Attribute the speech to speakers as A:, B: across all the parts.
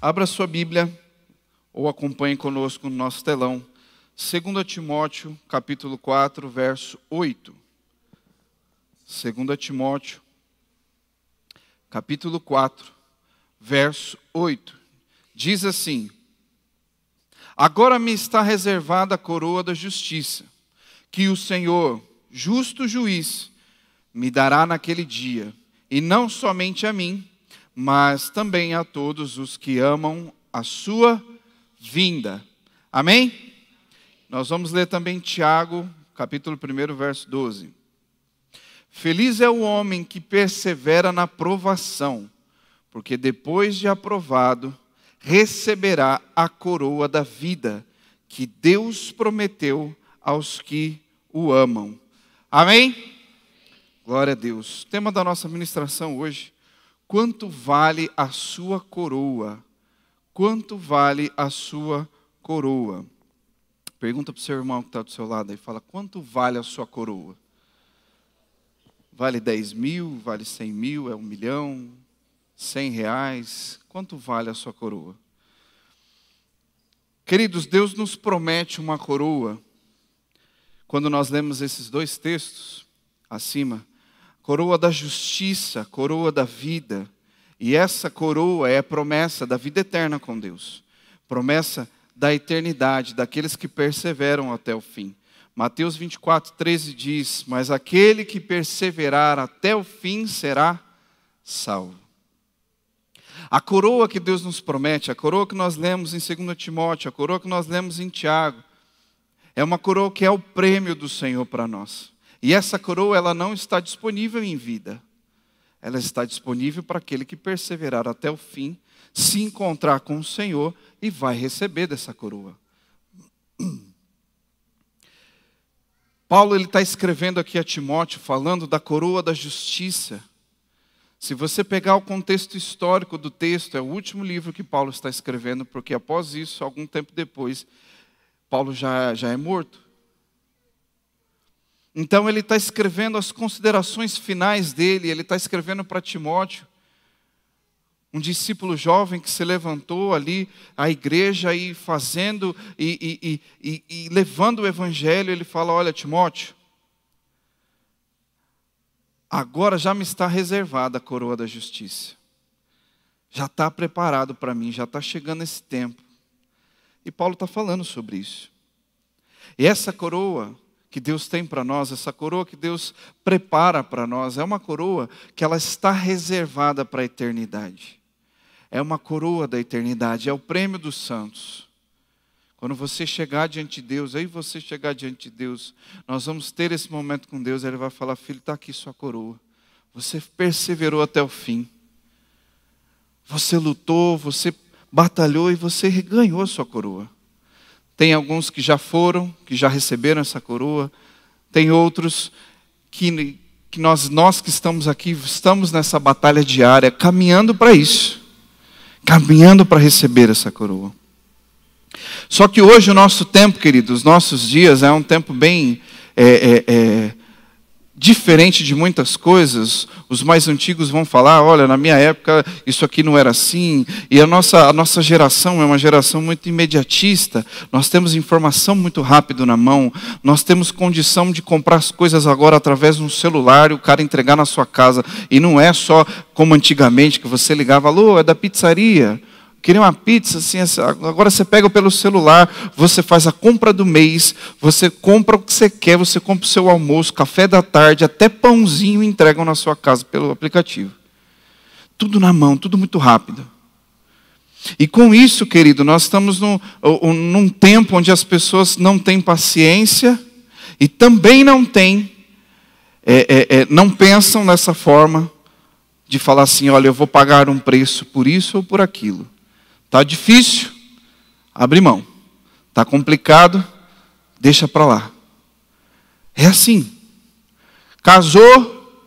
A: Abra sua Bíblia ou acompanhe conosco no nosso telão. 2 Timóteo, capítulo 4, verso 8. 2 Timóteo, capítulo 4, verso 8. Diz assim: Agora me está reservada a coroa da justiça, que o Senhor, justo juiz, me dará naquele dia, e não somente a mim, mas também a todos os que amam a sua vinda. Amém? Nós vamos ler também Tiago, capítulo 1, verso 12. Feliz é o homem que persevera na provação, porque depois de aprovado, receberá a coroa da vida, que Deus prometeu aos que o amam. Amém? Glória a Deus. O tema da nossa ministração hoje: quanto vale a sua coroa? Quanto vale a sua coroa? Pergunta para o seu irmão que está do seu lado aí, fala: quanto vale a sua coroa? Vale 10 mil? Vale 100 mil? É 1 milhão? 100 reais? Quanto vale a sua coroa? Queridos, Deus nos promete uma coroa. Quando nós lemos esses dois textos acima, coroa da justiça, coroa da vida. E essa coroa é a promessa da vida eterna com Deus. Promessa da eternidade, daqueles que perseveram até o fim. Mateus 24, 13 diz: mas aquele que perseverar até o fim será salvo. A coroa que Deus nos promete, a coroa que nós lemos em 2 Timóteo, a coroa que nós lemos em Tiago, é uma coroa que é o prêmio do Senhor para nós. E essa coroa, ela não está disponível em vida. Ela está disponível para aquele que perseverar até o fim, se encontrar com o Senhor e vai receber dessa coroa. Paulo está escrevendo aqui a Timóteo, falando da coroa da justiça. Se você pegar o contexto histórico do texto, é o último livro que Paulo está escrevendo, porque após isso, algum tempo depois, Paulo já é morto. Então ele está escrevendo as considerações finais dele, ele está escrevendo para Timóteo, um discípulo jovem que se levantou ali, a igreja, e fazendo, e levando o evangelho. Ele fala: olha, Timóteo, agora já me está reservada a coroa da justiça. Já está preparado para mim, já está chegando esse tempo. E Paulo está falando sobre isso. E essa coroa que Deus tem para nós, essa coroa que Deus prepara para nós, é uma coroa que ela está reservada para a eternidade. É uma coroa da eternidade, é o prêmio dos santos. Quando você chegar diante de Deus, nós vamos ter esse momento com Deus. Ele vai falar: filho, está aqui sua coroa. Você perseverou até o fim. Você lutou, você batalhou e você ganhou a sua coroa. Tem alguns que já foram, que já receberam essa coroa. Tem outros que nós que estamos aqui, estamos nessa batalha diária, caminhando para isso. Caminhando para receber essa coroa. Só que hoje o nosso tempo, queridos, os nossos dias, é um tempo bem diferente de muitas coisas. Os mais antigos vão falar: olha, na minha época isso aqui não era assim. E a nossa geração é uma geração muito imediatista. Nós temos informação muito rápido na mão. Nós temos condição de comprar as coisas agora através de um celular e o cara entregar na sua casa. E não é só como antigamente, que você ligava: alô, é da pizzaria. Queria uma pizza, assim, agora você pega pelo celular, você faz a compra do mês, você compra o que você quer, você compra o seu almoço, café da tarde, até pãozinho entregam na sua casa pelo aplicativo. Tudo na mão, tudo muito rápido. E com isso, querido, nós estamos num tempo onde as pessoas não têm paciência e também não pensam nessa forma de falar assim: olha, eu vou pagar um preço por isso ou por aquilo. Está difícil? Abre mão. Está complicado? Deixa para lá. É assim. Casou?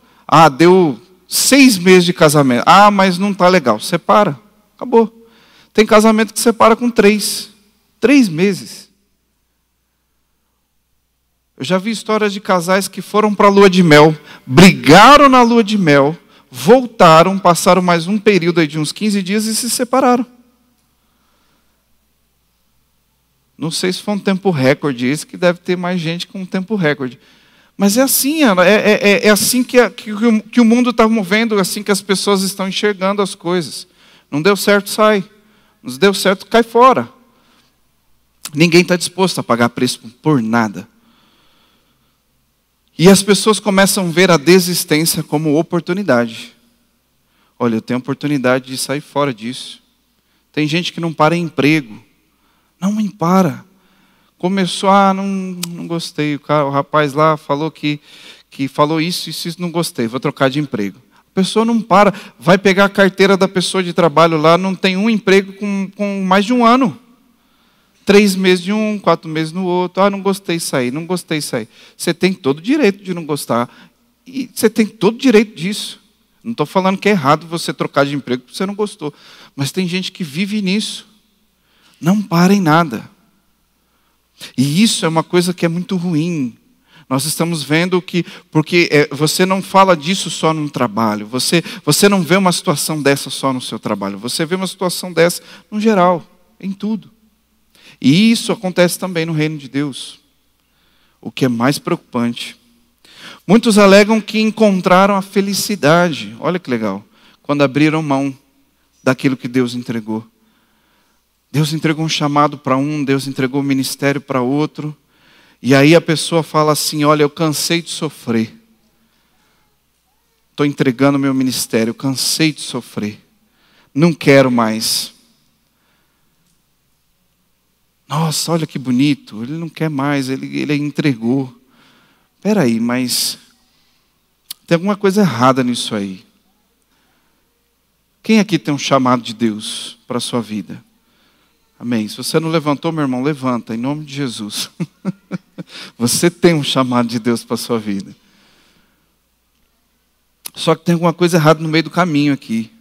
A: Deu 6 meses de casamento. Mas não está legal. Separa. Acabou. Tem casamento que separa com 3. 3 meses. Eu já vi histórias de casais que foram para a lua de mel, brigaram na lua de mel, voltaram, passaram mais um período aí de uns 15 dias e se separaram. Não sei se foi um tempo recorde esse, que deve ter mais gente com um tempo recorde. Mas é assim, é assim que o mundo está movendo, é assim que as pessoas estão enxergando as coisas. Não deu certo, sai. Não deu certo, cai fora. Ninguém está disposto a pagar preço por nada. E as pessoas começam a ver a desistência como oportunidade. Olha, eu tenho oportunidade de sair fora disso. Tem gente que não para em emprego. Não para. Começou, não gostei. O rapaz lá falou que falou isso, não gostei, vou trocar de emprego. A pessoa não para, vai pegar a carteira da pessoa de trabalho lá, não tem um emprego com mais de um ano. 3 meses de um, 4 meses no outro. Não gostei, sair, não gostei, sair. Você tem todo o direito de não gostar. E você tem todo o direito disso. Não estou falando que é errado você trocar de emprego porque você não gostou. Mas tem gente que vive nisso. Não para em nada. E isso é uma coisa que é muito ruim. Nós estamos vendo que, porque você não fala disso só no trabalho. Você não vê uma situação dessa só no seu trabalho. Você vê uma situação dessa no geral, em tudo. E isso acontece também no reino de Deus. O que é mais preocupante. Muitos alegam que encontraram a felicidade. Olha que legal. Quando abriram mão daquilo que Deus entregou. Deus entregou um chamado para um, Deus entregou um ministério para outro. E aí a pessoa fala assim, olha, eu cansei de sofrer. Estou entregando meu ministério, cansei de sofrer. Não quero mais. Nossa, olha que bonito, ele não quer mais, ele entregou. Espera aí, mas tem alguma coisa errada nisso aí. Quem aqui tem um chamado de Deus para a sua vida? Amém. Se você não levantou, meu irmão, levanta, em nome de Jesus. Você tem um chamado de Deus para a sua vida. Só que tem alguma coisa errada no meio do caminho aqui.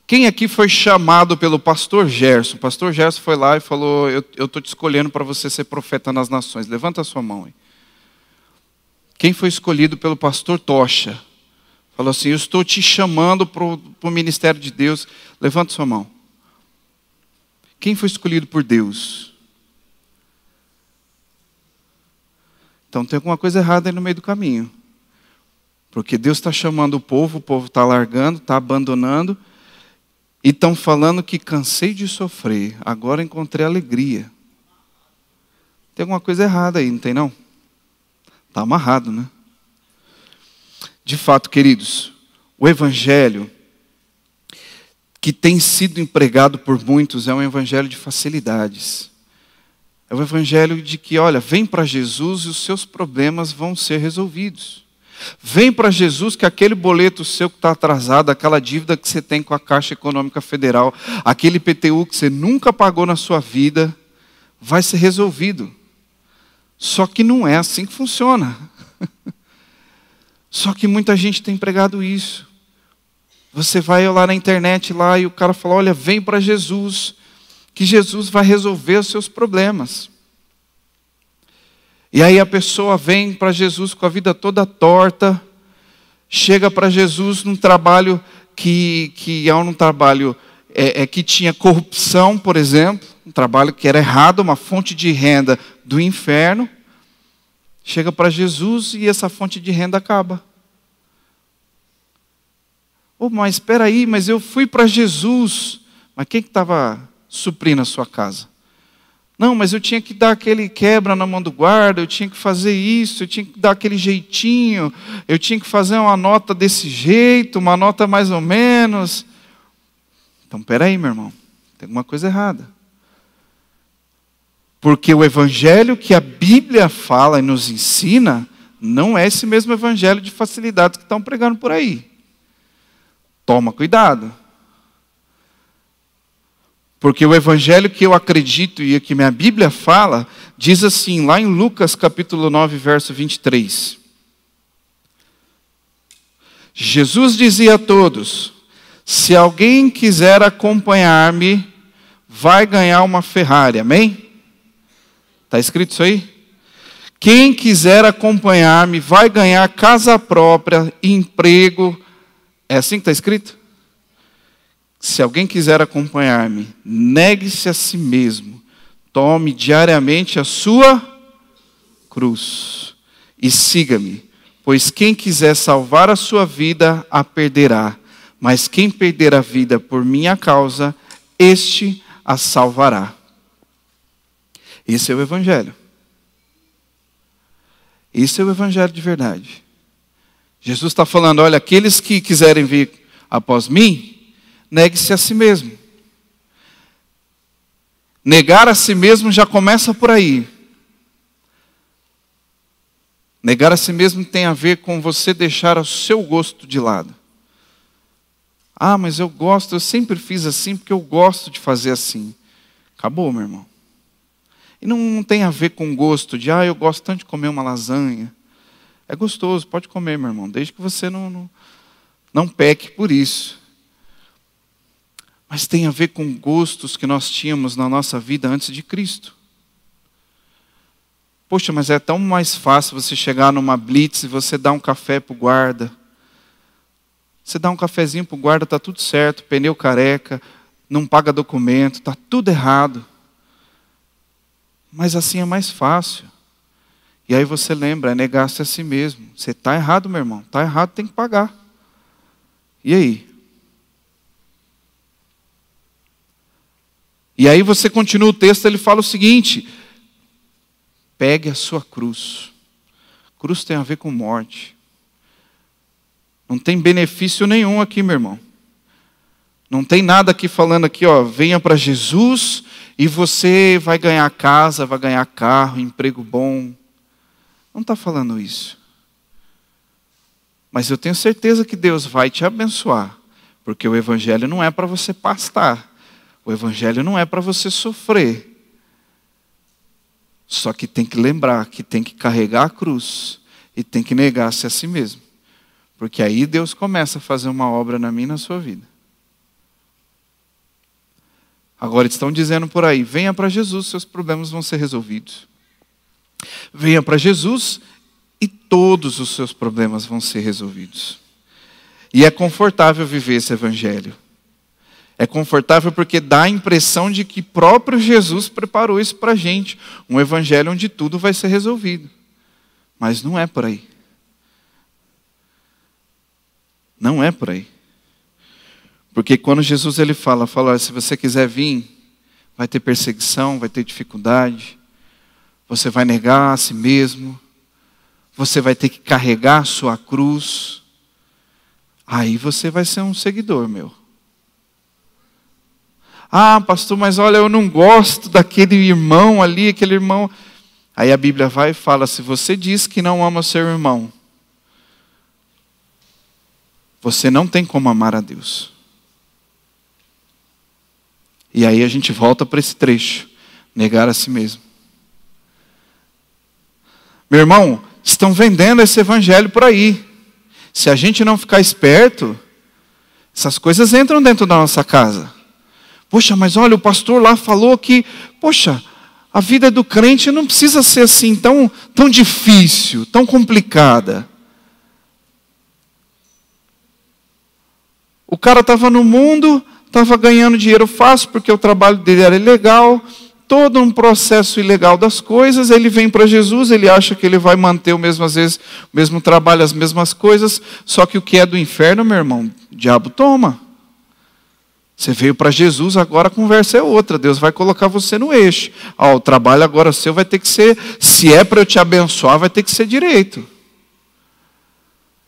A: Quem aqui foi chamado pelo pastor Gerson? O pastor Gerson foi lá e falou, eu estou te escolhendo para você ser profeta nas nações. Levanta a sua mão aí. Quem foi escolhido pelo pastor Tocha? Falou assim, eu estou te chamando para o ministério de Deus. Levanta a sua mão. Quem foi escolhido por Deus? Então tem alguma coisa errada aí no meio do caminho. Porque Deus está chamando o povo está largando, está abandonando. E estão falando que cansei de sofrer, agora encontrei alegria. Tem alguma coisa errada aí, não tem não? Está amarrado, né? De fato, queridos, o evangelho que tem sido empregado por muitos é um evangelho de facilidades. É um evangelho de que, olha, vem para Jesus e os seus problemas vão ser resolvidos. Vem para Jesus que aquele boleto seu que está atrasado, aquela dívida que você tem com a Caixa Econômica Federal, aquele IPTU que você nunca pagou na sua vida, vai ser resolvido. Só que não é assim que funciona. Só que muita gente tem pregado isso. Você vai lá na internet lá e o cara fala, olha, vem para Jesus, que Jesus vai resolver os seus problemas. E aí a pessoa vem para Jesus com a vida toda torta, chega para Jesus num trabalho que é um trabalho que tinha corrupção, por exemplo, um trabalho que era errado, uma fonte de renda do inferno. Chega para Jesus e essa fonte de renda acaba. Mas espera aí, mas eu fui para Jesus. Mas quem que estava suprindo a sua casa? Não, mas eu tinha que dar aquele quebra na mão do guarda, eu tinha que fazer isso, eu tinha que dar aquele jeitinho, eu tinha que fazer uma nota desse jeito, uma nota mais ou menos. Então, espera aí, meu irmão, tem alguma coisa errada. Porque o evangelho que a Bíblia fala e nos ensina, não é esse mesmo evangelho de facilidades que estão pregando por aí. Toma cuidado. Porque o evangelho que eu acredito e que minha Bíblia fala, diz assim, lá em Lucas capítulo 9, verso 23. Jesus dizia a todos, se alguém quiser acompanhar-me, vai ganhar uma Ferrari, amém? Está escrito isso aí? Quem quiser acompanhar-me, vai ganhar casa própria, emprego. É assim que está escrito? Se alguém quiser acompanhar-me, negue-se a si mesmo, tome diariamente a sua cruz e siga-me. Pois quem quiser salvar a sua vida, a perderá. Mas quem perder a vida por minha causa, este a salvará. Esse é o Evangelho. Esse é o Evangelho de verdade. Jesus está falando, olha, aqueles que quiserem vir após mim, negue-se a si mesmo. Negar a si mesmo já começa por aí. Negar a si mesmo tem a ver com você deixar o seu gosto de lado. Ah, mas eu gosto, eu sempre fiz assim porque eu gosto de fazer assim. Acabou, meu irmão. E não tem a ver com gosto de, eu gosto tanto de comer uma lasanha. É gostoso, pode comer, meu irmão, desde que você não peque por isso. Mas tem a ver com gostos que nós tínhamos na nossa vida antes de Cristo. Poxa, mas é tão mais fácil você chegar numa blitz e você dar um café para o guarda. Você dá um cafezinho para o guarda, está tudo certo, pneu careca, não paga documento, está tudo errado. Mas assim é mais fácil. E aí você lembra, é negar-se a si mesmo. Você está errado, meu irmão, está errado, tem que pagar. E aí? E aí você continua o texto, ele fala o seguinte: pegue a sua cruz. Cruz tem a ver com morte. Não tem benefício nenhum aqui, meu irmão. Não tem nada aqui falando aqui, venha para Jesus e você vai ganhar casa, vai ganhar carro, emprego bom. Não está falando isso. Mas eu tenho certeza que Deus vai te abençoar, porque o Evangelho não é para você pastar. O Evangelho não é para você sofrer. Só que tem que lembrar que tem que carregar a cruz e tem que negar-se a si mesmo. Porque aí Deus começa a fazer uma obra na minha e na sua vida. Agora estão dizendo por aí, venha para Jesus, seus problemas vão ser resolvidos. Venha para Jesus e todos os seus problemas vão ser resolvidos. E é confortável viver esse Evangelho. É confortável porque dá a impressão de que próprio Jesus preparou isso para a gente. Um Evangelho onde tudo vai ser resolvido. Mas não é por aí. Não é por aí. Porque quando Jesus ele fala, se você quiser vir, vai ter perseguição, vai ter dificuldade, você vai negar a si mesmo, você vai ter que carregar a sua cruz, aí você vai ser um seguidor meu. Ah, pastor, mas olha, eu não gosto daquele irmão ali, aquele irmão. Aí a Bíblia vai e fala, se você diz que não ama seu irmão, você não tem como amar a Deus. E aí a gente volta para esse trecho, negar a si mesmo. Meu irmão, estão vendendo esse evangelho por aí. Se a gente não ficar esperto, essas coisas entram dentro da nossa casa. Poxa, mas olha, o pastor lá falou que, poxa, a vida do crente não precisa ser assim tão difícil, tão complicada. O cara estava no mundo, estava ganhando dinheiro fácil, porque o trabalho dele era ilegal, todo um processo ilegal das coisas, ele vem para Jesus, ele acha que ele vai manter às vezes, o mesmo trabalho, as mesmas coisas, só que o que é do inferno, meu irmão, o diabo toma. Você veio para Jesus, agora a conversa é outra, Deus vai colocar você no eixo. O trabalho agora seu vai ter que ser, se é para eu te abençoar, vai ter que ser direito.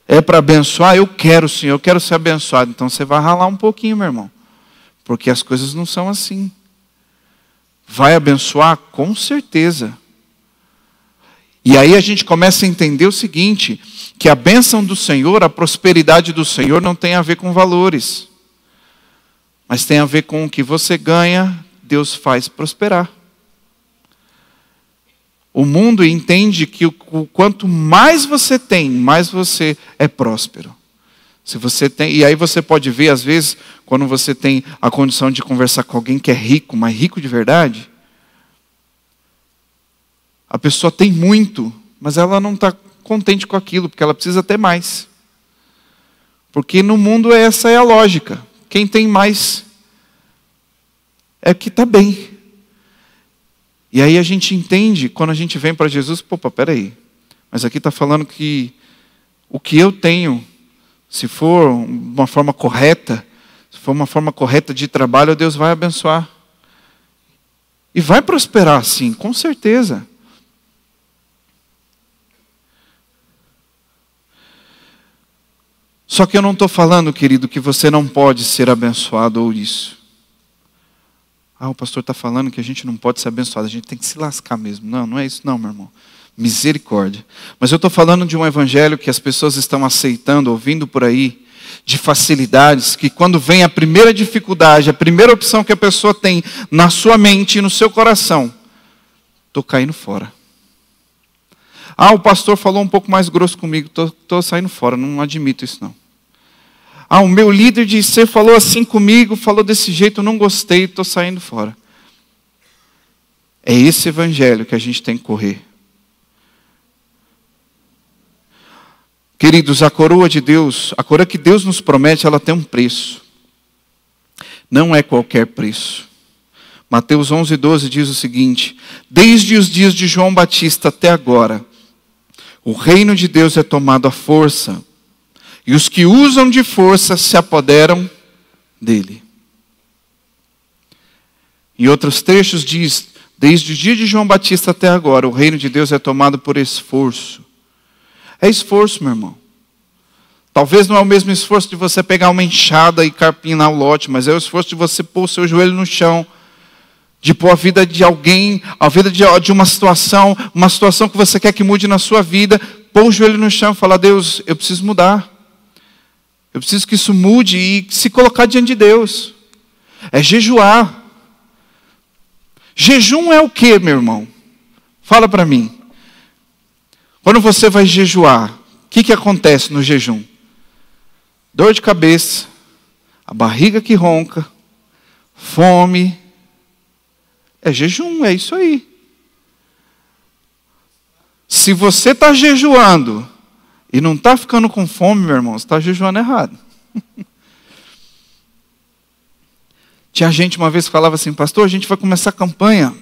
A: É para abençoar? Eu quero, Senhor, eu quero ser abençoado. Então você vai ralar um pouquinho, meu irmão. Porque as coisas não são assim. Vai abençoar? Com certeza. E aí a gente começa a entender o seguinte, que a bênção do Senhor, a prosperidade do Senhor não tem a ver com valores. Mas tem a ver com o que você ganha, Deus faz prosperar. O mundo entende que quanto mais você tem, mais você é próspero. Se você tem, e aí você pode ver, às vezes, quando você tem a condição de conversar com alguém que é rico, mas rico de verdade, a pessoa tem muito, mas ela não está contente com aquilo, porque ela precisa ter mais. Porque no mundo essa é a lógica. Quem tem mais é que está bem. E aí a gente entende, quando a gente vem para Jesus, peraí, mas aqui está falando que o que eu tenho, se for uma forma correta, se for uma forma correta de trabalho, Deus vai abençoar. E vai prosperar sim, com certeza. Só que eu não estou falando, querido, que você não pode ser abençoado ou isso. O pastor está falando que a gente não pode ser abençoado, a gente tem que se lascar mesmo. Não, não é isso não, meu irmão. Misericórdia. Mas eu estou falando de um evangelho que as pessoas estão aceitando, ouvindo por aí, de facilidades, que quando vem a primeira dificuldade, a primeira opção que a pessoa tem na sua mente e no seu coração, estou caindo fora. O pastor falou um pouco mais grosso comigo, estou saindo fora, não admito isso não. O meu líder de ser falou assim comigo, falou desse jeito, eu não gostei, estou saindo fora. É esse evangelho que a gente tem que correr. Queridos, a coroa de Deus, a coroa que Deus nos promete, ela tem um preço. Não é qualquer preço. Mateus 11:12 diz o seguinte: desde os dias de João Batista até agora, o reino de Deus é tomado à força, e os que usam de força se apoderam dele. Em outros trechos diz, desde o dia de João Batista até agora, o reino de Deus é tomado por esforço. É esforço, meu irmão. Talvez não é o mesmo esforço de você pegar uma enxada e carpinar o lote, mas é o esforço de você pôr o seu joelho no chão, de pôr a vida de alguém, a vida de uma situação que você quer que mude na sua vida, pôr o joelho no chão e falar: Deus, eu preciso mudar. Eu preciso que isso mude e se colocar diante de Deus. É jejuar. Jejum é o que, meu irmão? Fala para mim. Quando você vai jejuar, o que acontece no jejum? Dor de cabeça, a barriga que ronca, fome. É jejum, é isso aí. Se você está jejuando e não está ficando com fome, meu irmão, você está jejuando errado. Tinha gente uma vez que falava assim: pastor, a gente vai começar a campanha.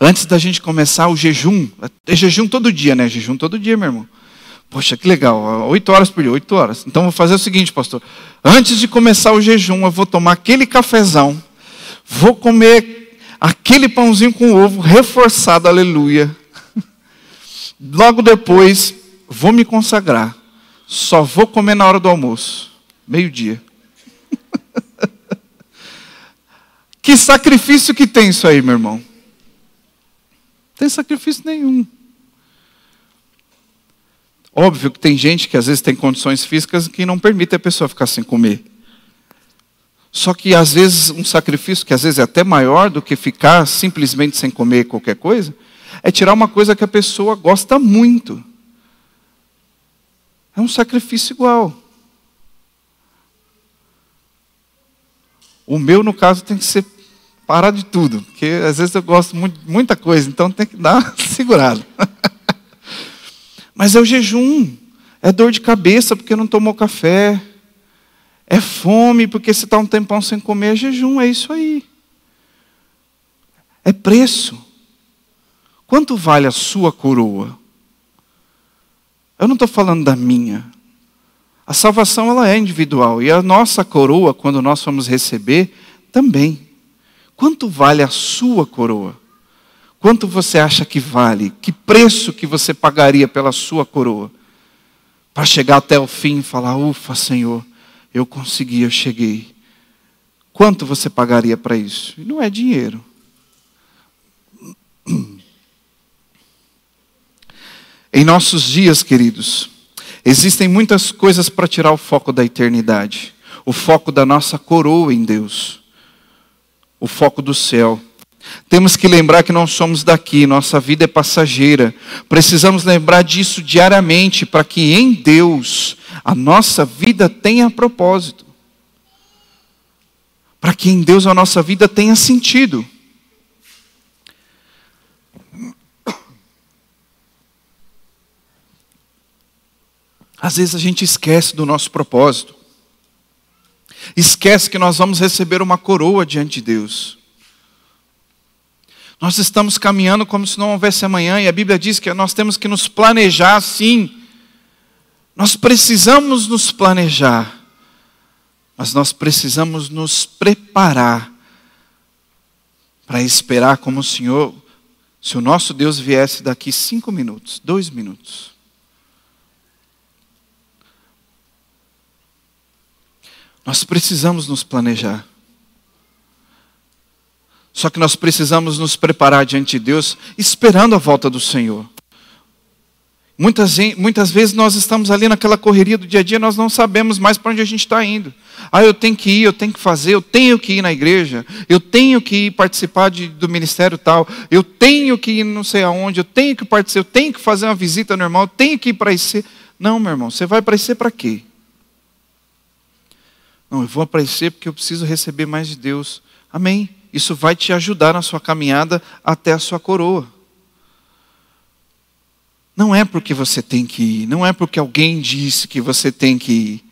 A: Antes da gente começar o jejum. É jejum todo dia, né? Jejum todo dia, meu irmão. Poxa, que legal. 8 horas por dia, 8 horas. Então vou fazer o seguinte, pastor. Antes de começar o jejum, eu vou tomar aquele cafezão. Vou comer aquele pãozinho com ovo reforçado, aleluia. Logo depois, vou me consagrar. Só vou comer na hora do almoço. 12:00. Que sacrifício que tem isso aí, meu irmão? Não tem sacrifício nenhum. Óbvio que tem gente que às vezes tem condições físicas que não permite a pessoa ficar sem comer. Só que às vezes um sacrifício que às vezes é até maior do que ficar simplesmente sem comer qualquer coisa, é tirar uma coisa que a pessoa gosta muito. É um sacrifício igual. O meu, no caso, tem que ser parar de tudo, porque às vezes eu gosto muito, muita coisa, então tem que dar uma segurada. Mas é o jejum, é dor de cabeça porque não tomou café, é fome porque você está um tempão sem comer, é jejum, é isso aí. É preço. Quanto vale a sua coroa? Eu não estou falando da minha. A salvação ela é individual, e a nossa coroa, quando nós vamos receber, também. Quanto vale a sua coroa? Quanto você acha que vale? Que preço que você pagaria pela sua coroa? Para chegar até o fim e falar: ufa, Senhor, eu consegui, eu cheguei. Quanto você pagaria para isso? E não é dinheiro. Em nossos dias, queridos, existem muitas coisas para tirar o foco da eternidade. O foco da nossa coroa em Deus. O foco do céu. Temos que lembrar que não somos daqui, nossa vida é passageira. Precisamos lembrar disso diariamente para que em Deus a nossa vida tenha propósito. Para que em Deus a nossa vida tenha sentido. Às vezes a gente esquece do nosso propósito. Esquece que nós vamos receber uma coroa diante de Deus. Nós estamos caminhando como se não houvesse amanhã, e a Bíblia diz que nós temos que nos planejar, sim. Nós precisamos nos planejar, mas nós precisamos nos preparar para esperar como o Senhor, se o nosso Deus viesse daqui 5 minutos, 2 minutos. Nós precisamos nos planejar. Só que nós precisamos nos preparar diante de Deus, esperando a volta do Senhor. Muitas vezes nós estamos ali naquela correria do dia a dia, nós não sabemos mais para onde a gente está indo. Eu tenho que ir, eu tenho que fazer, eu tenho que ir na igreja, eu tenho que ir participar do ministério tal, eu tenho que ir não sei aonde, eu tenho que participar, eu tenho que fazer uma visita no irmão, eu tenho que ir para IC. Não, meu irmão, você vai para IC para quê? Não, eu vou para IC porque eu preciso receber mais de Deus. Amém. Isso vai te ajudar na sua caminhada até a sua coroa. Não é porque você tem que ir, não é porque alguém disse que você tem que ir.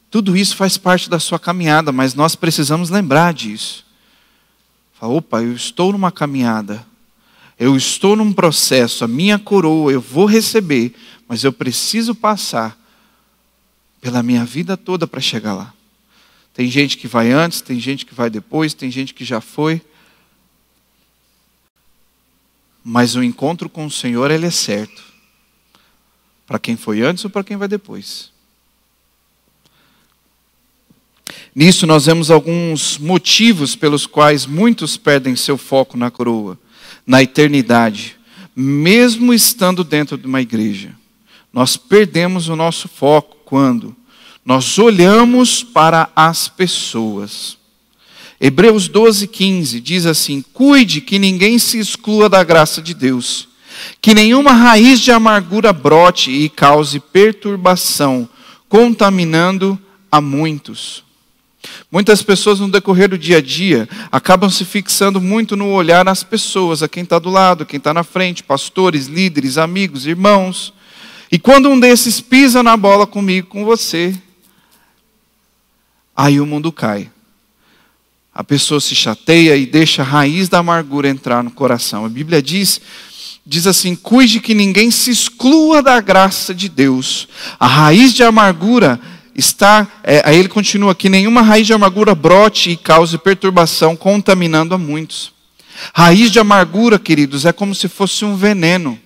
A: Tudo isso faz parte da sua caminhada, mas nós precisamos lembrar disso. Fala, opa, eu estou numa caminhada, eu estou num processo, a minha coroa eu vou receber, mas eu preciso passar pela minha vida toda para chegar lá. Tem gente que vai antes, tem gente que vai depois, tem gente que já foi. Mas o encontro com o Senhor, ele é certo. Para quem foi antes ou para quem vai depois. Nisso nós vemos alguns motivos pelos quais muitos perdem seu foco na coroa, na eternidade, mesmo estando dentro de uma igreja. Nós perdemos o nosso foco quando nós olhamos para as pessoas. Hebreus 12:15 diz assim: cuide que ninguém se exclua da graça de Deus, que nenhuma raiz de amargura brote e cause perturbação, contaminando a muitos. Muitas pessoas no decorrer do dia a dia acabam se fixando muito no olhar nas pessoas, a quem está do lado, quem está na frente, pastores, líderes, amigos, irmãos. E quando um desses pisa na bola comigo, com você, aí o mundo cai. A pessoa se chateia e deixa a raiz da amargura entrar no coração. A Bíblia diz assim, cuide que ninguém se exclua da graça de Deus. A raiz de amargura está, aí ele continua, que nenhuma raiz de amargura brote e cause perturbação, contaminando a muitos. Raiz de amargura, queridos, é como se fosse um veneno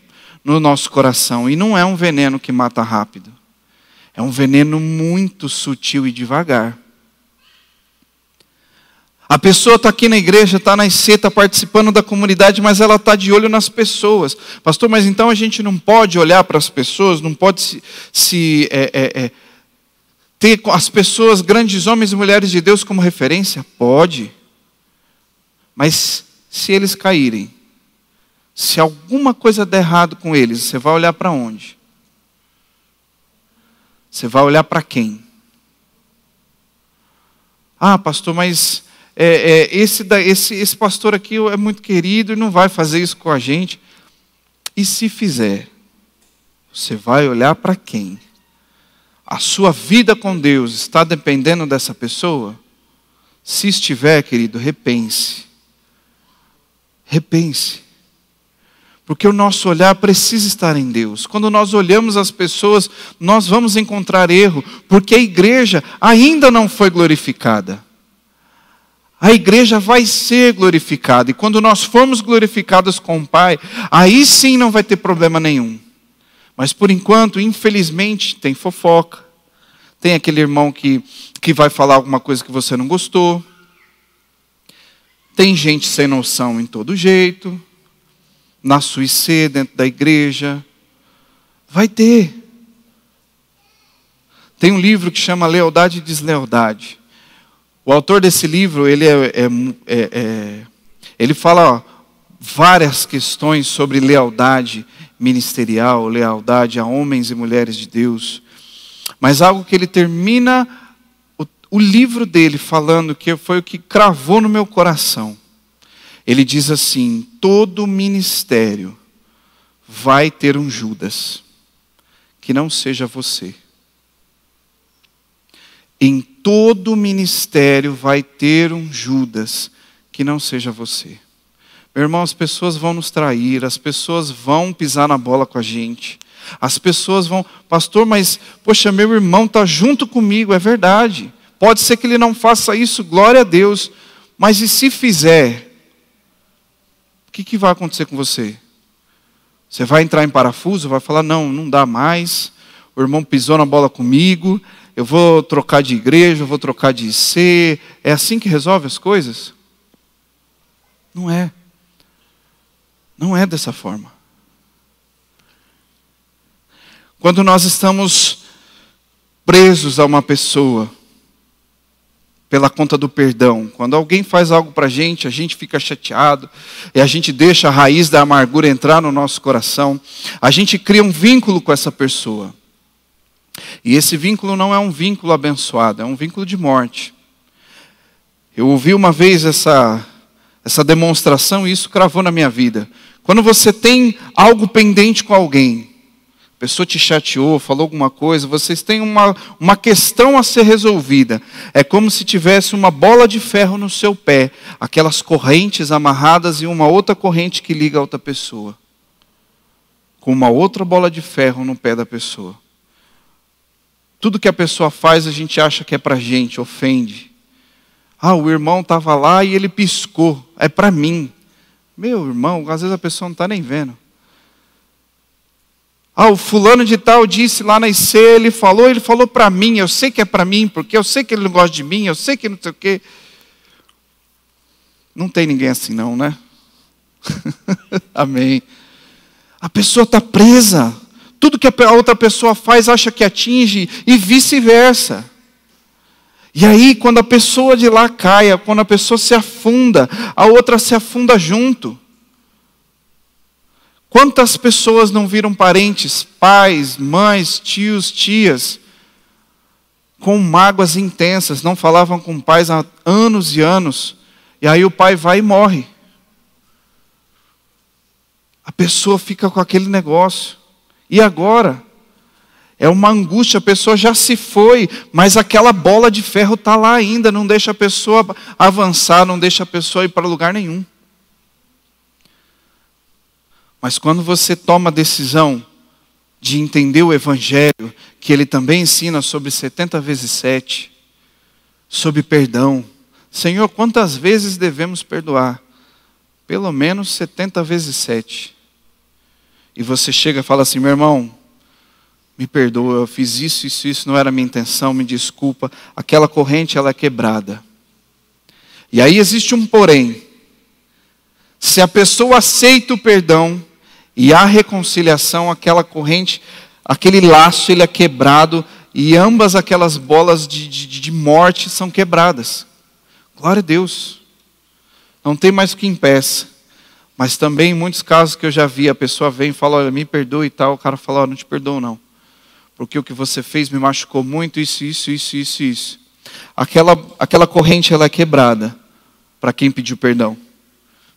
A: no nosso coração. E não é um veneno que mata rápido. É um veneno muito sutil e devagar. A pessoa está aqui na igreja, está na IC, está participando da comunidade, mas ela está de olho nas pessoas. Pastor, mas então a gente não pode olhar para as pessoas, não pode ter as pessoas, grandes homens e mulheres de Deus como referência? Pode. Mas se eles caírem, se alguma coisa der errado com eles, você vai olhar para onde? Você vai olhar para quem? Pastor, mas esse pastor aqui é muito querido e não vai fazer isso com a gente. E se fizer, você vai olhar para quem? A sua vida com Deus está dependendo dessa pessoa? Se estiver, querido, repense. Repense. Porque o nosso olhar precisa estar em Deus. Quando nós olhamos as pessoas, nós vamos encontrar erro, porque a igreja ainda não foi glorificada. A igreja vai ser glorificada. E quando nós formos glorificados com o Pai, aí sim não vai ter problema nenhum. Mas por enquanto, infelizmente, tem fofoca. Tem aquele irmão que vai falar alguma coisa que você não gostou. Tem gente sem noção em todo jeito. Na sua IC, dentro da igreja. Vai ter. Tem um livro que chama Lealdade e Deslealdade. O autor desse livro, ele fala várias questões sobre lealdade ministerial, lealdade a homens e mulheres de Deus. Mas algo que ele termina o livro dele falando, que foi o que cravou no meu coração. Ele diz assim: todo ministério vai ter um Judas, que não seja você. Em todo ministério vai ter um Judas, que não seja você. Meu irmão, as pessoas vão nos trair, as pessoas vão pisar na bola com a gente. As pessoas vão, pastor, mas, poxa, meu irmão está junto comigo, é verdade. Pode ser que ele não faça isso, glória a Deus. Mas e se fizer? O que vai acontecer com você? Você vai entrar em parafuso, vai falar, não dá mais. O irmão pisou na bola comigo, eu vou trocar de igreja, eu vou trocar de IC. É assim que resolve as coisas? Não é. Não é dessa forma. Quando nós estamos presos a uma pessoa, pela conta do perdão, quando alguém faz algo para a gente fica chateado, e a gente deixa a raiz da amargura entrar no nosso coração, a gente cria um vínculo com essa pessoa. E esse vínculo não é um vínculo abençoado, é um vínculo de morte. Eu ouvi uma vez essa demonstração e isso cravou na minha vida. Quando você tem algo pendente com alguém, a pessoa te chateou, falou alguma coisa, vocês têm uma questão a ser resolvida. É como se tivesse uma bola de ferro no seu pé, aquelas correntes amarradas e uma outra corrente que liga a outra pessoa. Com uma outra bola de ferro no pé da pessoa. Tudo que a pessoa faz a gente acha que é pra gente, ofende. O irmão estava lá e ele piscou, é para mim. Meu irmão, às vezes a pessoa não está nem vendo. O fulano de tal disse lá na IC, ele falou para mim, eu sei que é para mim, porque eu sei que ele não gosta de mim, eu sei que não sei o quê. Não tem ninguém assim não, né? Amém. A pessoa está presa. Tudo que a outra pessoa faz, acha que atinge, e vice-versa. E aí, quando a pessoa de lá caia, quando a pessoa se afunda, a outra se afunda junto. Quantas pessoas não viram parentes, pais, mães, tios, tias, com mágoas intensas, não falavam com pais há anos e anos, e aí o pai vai e morre. A pessoa fica com aquele negócio. E agora? É uma angústia, a pessoa já se foi, mas aquela bola de ferro está lá ainda, não deixa a pessoa avançar, não deixa a pessoa ir para lugar nenhum. Mas quando você toma a decisão de entender o Evangelho, que ele também ensina sobre 70 vezes 7, sobre perdão. Senhor, quantas vezes devemos perdoar? Pelo menos 70 vezes 7. E você chega e fala assim, meu irmão, me perdoa, eu fiz isso não era a minha intenção, me desculpa. Aquela corrente, ela é quebrada. E aí existe um porém. Se a pessoa aceita o perdão e a reconciliação, aquela corrente, aquele laço, ele é quebrado e ambas aquelas bolas de morte são quebradas. Glória a Deus. Não tem mais o que impeça. Mas também em muitos casos que eu já vi, a pessoa vem e fala, olha, me perdoe e tal, o cara fala, olha, não te perdoo não. Porque o que você fez me machucou muito, isso. Aquela corrente, ela é quebrada para quem pediu perdão.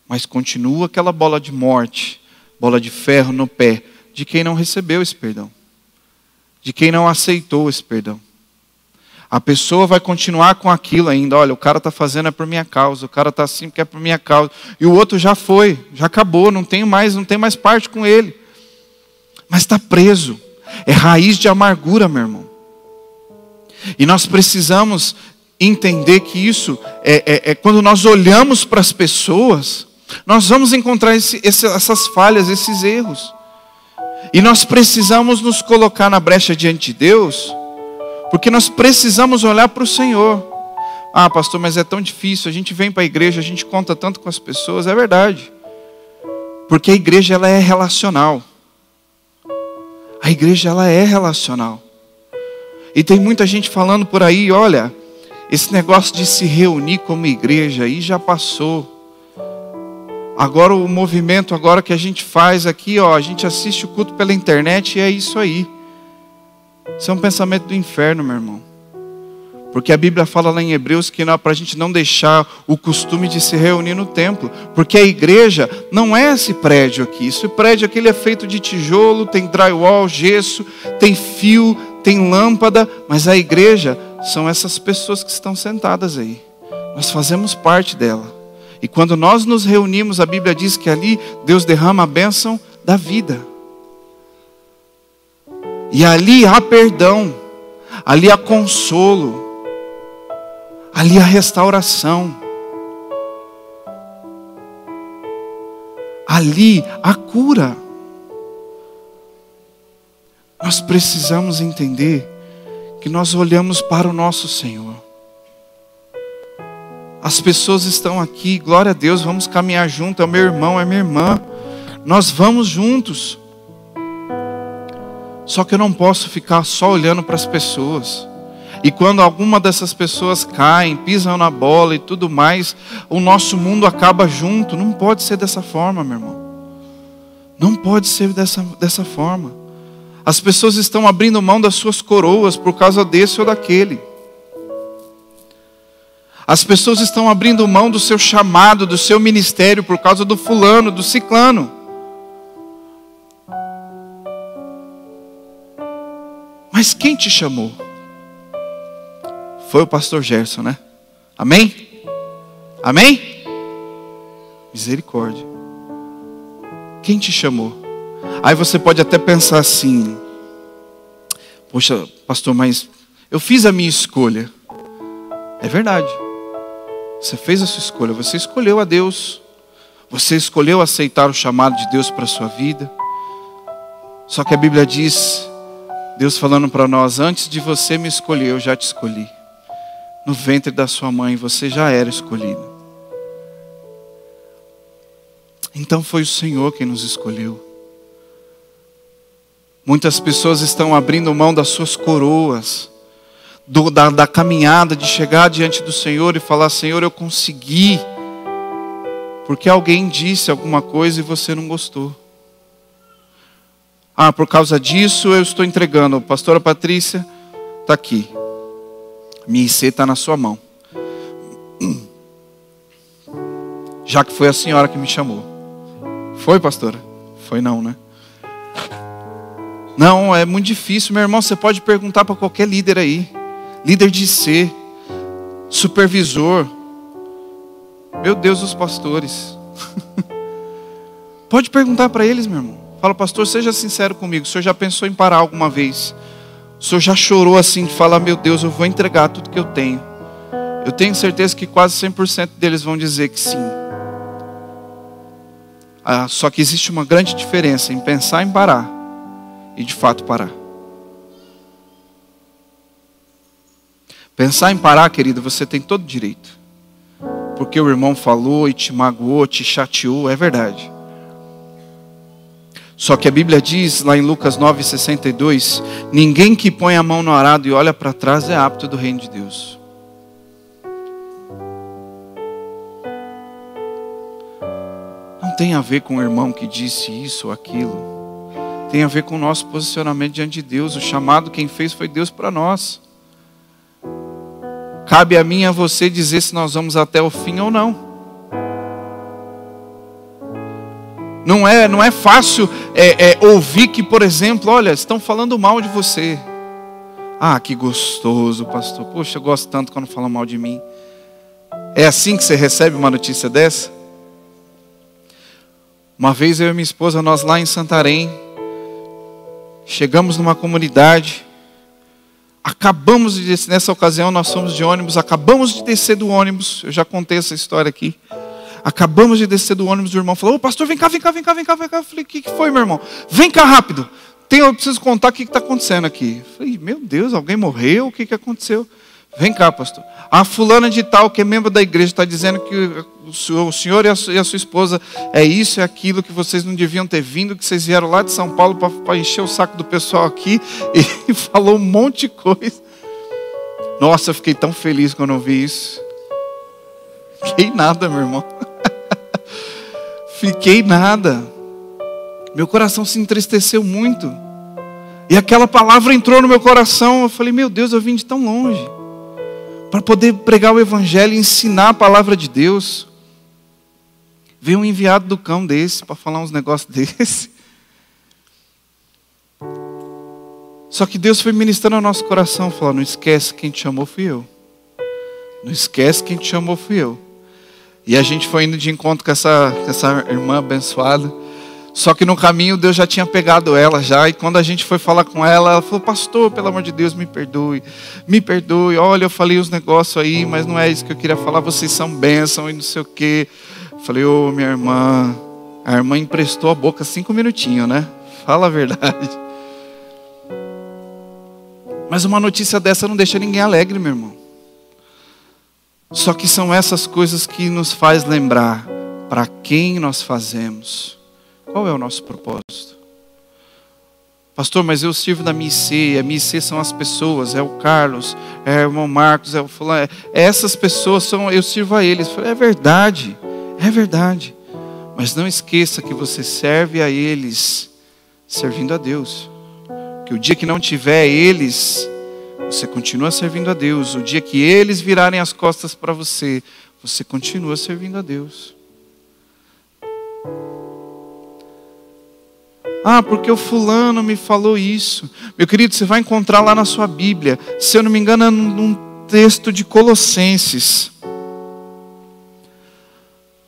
A: Mas continua aquela bola de morte, bola de ferro no pé, de quem não recebeu esse perdão. De quem não aceitou esse perdão. A pessoa vai continuar com aquilo ainda. Olha, o cara está fazendo é por minha causa. O cara está assim porque é por minha causa. E o outro já foi, já acabou, não tem mais parte com ele. Mas está preso. É raiz de amargura, meu irmão. E nós precisamos entender que isso é quando nós olhamos para as pessoas, nós vamos encontrar essas falhas, esses erros. E nós precisamos nos colocar na brecha diante de Deus, porque nós precisamos olhar para o Senhor. Pastor, mas é tão difícil, a gente vem para a igreja, a gente conta tanto com as pessoas, é verdade. Porque a igreja, ela é relacional. A igreja, ela é relacional. E tem muita gente falando por aí, olha, esse negócio de se reunir como igreja aí já passou. Agora o movimento agora que a gente faz aqui, a gente assiste o culto pela internet e é isso aí. Isso é um pensamento do inferno, meu irmão. Porque a Bíblia fala lá em Hebreus que para a gente não deixar o costume de se reunir no templo. Porque a igreja não é esse prédio aqui. Esse prédio aqui ele é feito de tijolo, tem drywall, gesso, tem fio, tem lâmpada. Mas a igreja são essas pessoas que estão sentadas aí. Nós fazemos parte dela. E quando nós nos reunimos, a Bíblia diz que ali Deus derrama a bênção da vida. E ali há perdão, ali há consolo, ali há restauração, ali há cura. Nós precisamos entender que nós olhamos para o nosso Senhor. As pessoas estão aqui, glória a Deus, vamos caminhar junto, é o meu irmão, é minha irmã. Nós vamos juntos. Só que eu não posso ficar só olhando para as pessoas. E quando alguma dessas pessoas caem, pisam na bola e tudo mais, o nosso mundo acaba junto. Não pode ser dessa forma, meu irmão. Não pode ser dessa forma. As pessoas estão abrindo mão das suas coroas por causa desse ou daquele. As pessoas estão abrindo mão do seu chamado, do seu ministério, por causa do fulano, do ciclano. Mas quem te chamou? Foi o pastor Gerson, né? Amém? Amém? Misericórdia. Quem te chamou? Aí você pode até pensar assim: poxa, pastor, mas eu fiz a minha escolha. É verdade. Você fez a sua escolha, você escolheu a Deus. Você escolheu aceitar o chamado de Deus para a sua vida. Só que a Bíblia diz, Deus falando para nós: antes de você me escolher, eu já te escolhi. No ventre da sua mãe, você já era escolhido. Então foi o Senhor quem nos escolheu. Muitas pessoas estão abrindo mão das suas coroas, da caminhada de chegar diante do Senhor e falar: Senhor, eu consegui, porque alguém disse alguma coisa e você não gostou. Ah, por causa disso eu estou entregando. Pastora Patrícia, está aqui. Minha IC está na sua mão. Já que foi a senhora que me chamou. Foi, pastora? Foi não, né? Não, é muito difícil, meu irmão. Você pode perguntar para qualquer líder aí. Líder de IC, supervisor. Meu Deus, os pastores. Pode perguntar para eles, meu irmão. Fala: pastor, seja sincero comigo. O senhor já pensou em parar alguma vez? O senhor já chorou assim de falar: meu Deus, eu vou entregar tudo que eu tenho? Eu tenho certeza que quase 100% deles vão dizer que sim. Só que existe uma grande diferença em pensar em parar e de fato parar. Pensar em parar, querido, você tem todo direito. Porque o irmão falou e te magoou, te chateou, é verdade. Só que a Bíblia diz lá em Lucas 9,62, ninguém que põe a mão no arado e olha para trás é apto do reino de Deus. Não tem a ver com o irmão que disse isso ou aquilo. Tem a ver com o nosso posicionamento diante de Deus. O chamado quem fez foi Deus para nós. Cabe a mim e a você dizer se nós vamos até o fim ou não. Não é fácil ouvir que, por exemplo, olha, estão falando mal de você. Ah, que gostoso, pastor. Poxa, eu gosto tanto quando falam mal de mim. É assim que você recebe uma notícia dessa? Uma vez eu e minha esposa, nós lá em Santarém, chegamos numa comunidade. Acabamos de descer, nessa ocasião nós fomos de ônibus, acabamos de descer do ônibus, eu já contei essa história aqui. Acabamos de descer do ônibus, o irmão falou: ô pastor, vem cá. Eu falei: o que foi, meu irmão? Vem cá rápido, eu preciso contar o que está acontecendo aqui. Eu falei: meu Deus, alguém morreu? O que aconteceu? Vem cá, pastor. A fulana de tal, que é membro da igreja, está dizendo que o senhor e a sua esposa é isso e aquilo, que vocês não deviam ter vindo, que vocês vieram lá de São Paulo para encher o saco do pessoal aqui, e falou um monte de coisa. Nossa, eu fiquei tão feliz quando eu vi isso. Fiquei nada, meu irmão. Fiquei nada. Meu coração se entristeceu muito. E aquela palavra entrou no meu coração. Eu falei: meu Deus, eu vim de tão longe para poder pregar o evangelho e ensinar a palavra de Deus. Veio um enviado do cão desse para falar uns negócios desse. Só que Deus foi ministrando ao nosso coração, falando: não esquece, quem te chamou fui eu. Não esquece, quem te chamou fui eu. E a gente foi indo de encontro com essa irmã abençoada. Só que no caminho Deus já tinha pegado ela já. E quando a gente foi falar com ela, ela falou: pastor, pelo amor de Deus, me perdoe. Me perdoe. Olha, eu falei os negócios aí, mas não é isso que eu queria falar. Vocês são bênção e não sei o quê. Falei: ô, minha irmã. A irmã emprestou a boca 5 minutinhos, né? Fala a verdade. Mas uma notícia dessa não deixa ninguém alegre, meu irmão. Só que são essas coisas que nos faz lembrar para quem nós fazemos. Qual é o nosso propósito? Pastor, mas eu sirvo da minha IC. A minha IC são as pessoas. É o Carlos, é o irmão Marcos, é o fulano. Essas pessoas são, eu sirvo a eles. É verdade, é verdade. Mas não esqueça que você serve a eles servindo a Deus. Que o dia que não tiver eles, você continua servindo a Deus. O dia que eles virarem as costas para você, você continua servindo a Deus. Ah, porque o fulano me falou isso. Meu querido, você vai encontrar lá na sua Bíblia, se eu não me engano, num texto de Colossenses.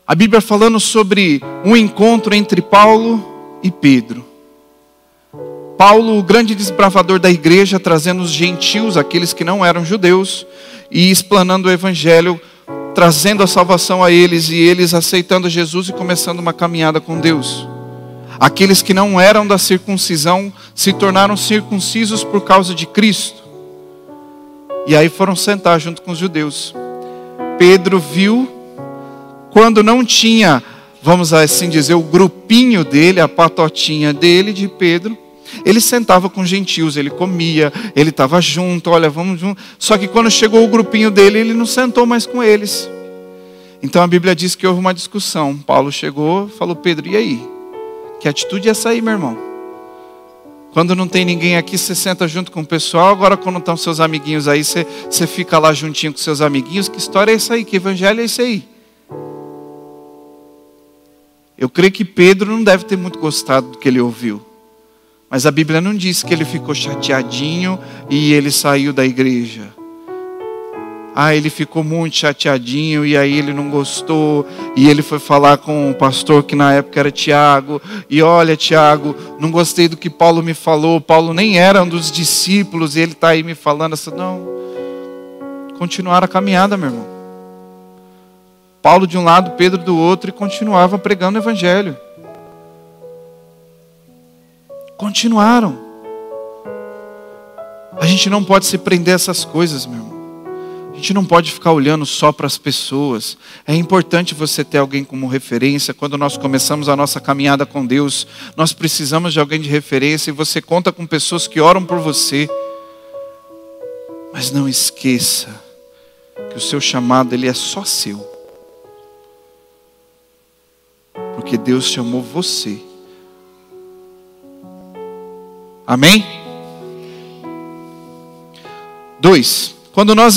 A: A Bíblia falando sobre um encontro entre Paulo e Pedro. Paulo, o grande desbravador da igreja, trazendo os gentios, aqueles que não eram judeus, e explanando o evangelho, trazendo a salvação a eles, e eles aceitando Jesus e começando uma caminhada com Deus. Aqueles que não eram da circuncisão se tornaram circuncisos por causa de Cristo. E aí foram sentar junto com os judeus. Pedro viu, quando não tinha, vamos assim dizer, o grupinho dele, a patotinha dele, de Pedro, ele sentava com gentios, ele comia, ele estava junto, olha, vamos junto. Só que quando chegou o grupinho dele, ele não sentou mais com eles. Então a Bíblia diz que houve uma discussão. Paulo chegou e falou: Pedro, e aí? Que atitude é essa aí, meu irmão? Quando não tem ninguém aqui, você senta junto com o pessoal. Agora quando estão seus amiguinhos aí, você fica lá juntinho com seus amiguinhos. Que história é essa aí? Que evangelho é esse aí? Eu creio que Pedro não deve ter muito gostado do que ele ouviu. Mas a Bíblia não diz que ele ficou chateadinho e ele saiu da igreja. Ah, ele ficou muito chateadinho e aí ele não gostou. E ele foi falar com o pastor que na época era Tiago. E olha, Tiago, não gostei do que Paulo me falou. Paulo nem era um dos discípulos e ele está aí me falando assim. Não, continuaram a caminhada, meu irmão. Paulo de um lado, Pedro do outro, e continuava pregando o evangelho. Continuaram. A gente não pode se prender a essas coisas, meu irmão. A gente não pode ficar olhando só para as pessoas. É importante você ter alguém como referência. Quando nós começamos a nossa caminhada com Deus, nós precisamos de alguém de referência. E você conta com pessoas que oram por você. Mas não esqueça que o seu chamado, ele é só seu. Porque Deus chamou você. Amém? 2. Quando nós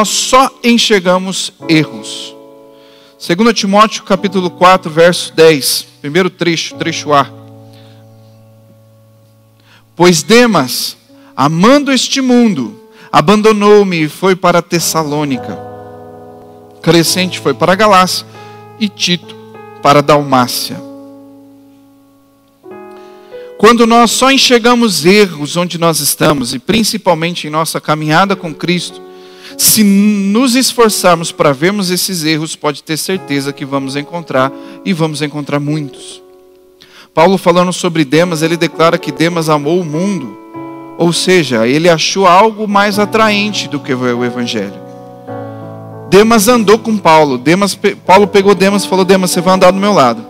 A: só enxergamos erros. 2 Timóteo capítulo 4, verso 10. Primeiro trecho A. Pois Demas, amando este mundo, abandonou-me e foi para Tessalônica. Crescente foi para a Galácia e Tito para a Dalmácia. Quando nós só enxergamos erros onde nós estamos, e principalmente em nossa caminhada com Cristo, se nos esforçarmos para vermos esses erros, pode ter certeza que vamos encontrar, e vamos encontrar muitos. Paulo, falando sobre Demas, ele declara que Demas amou o mundo, ou seja, ele achou algo mais atraente do que o evangelho. Demas andou com Paulo. Paulo pegou Demas e falou: Demas, você vai andar do meu lado.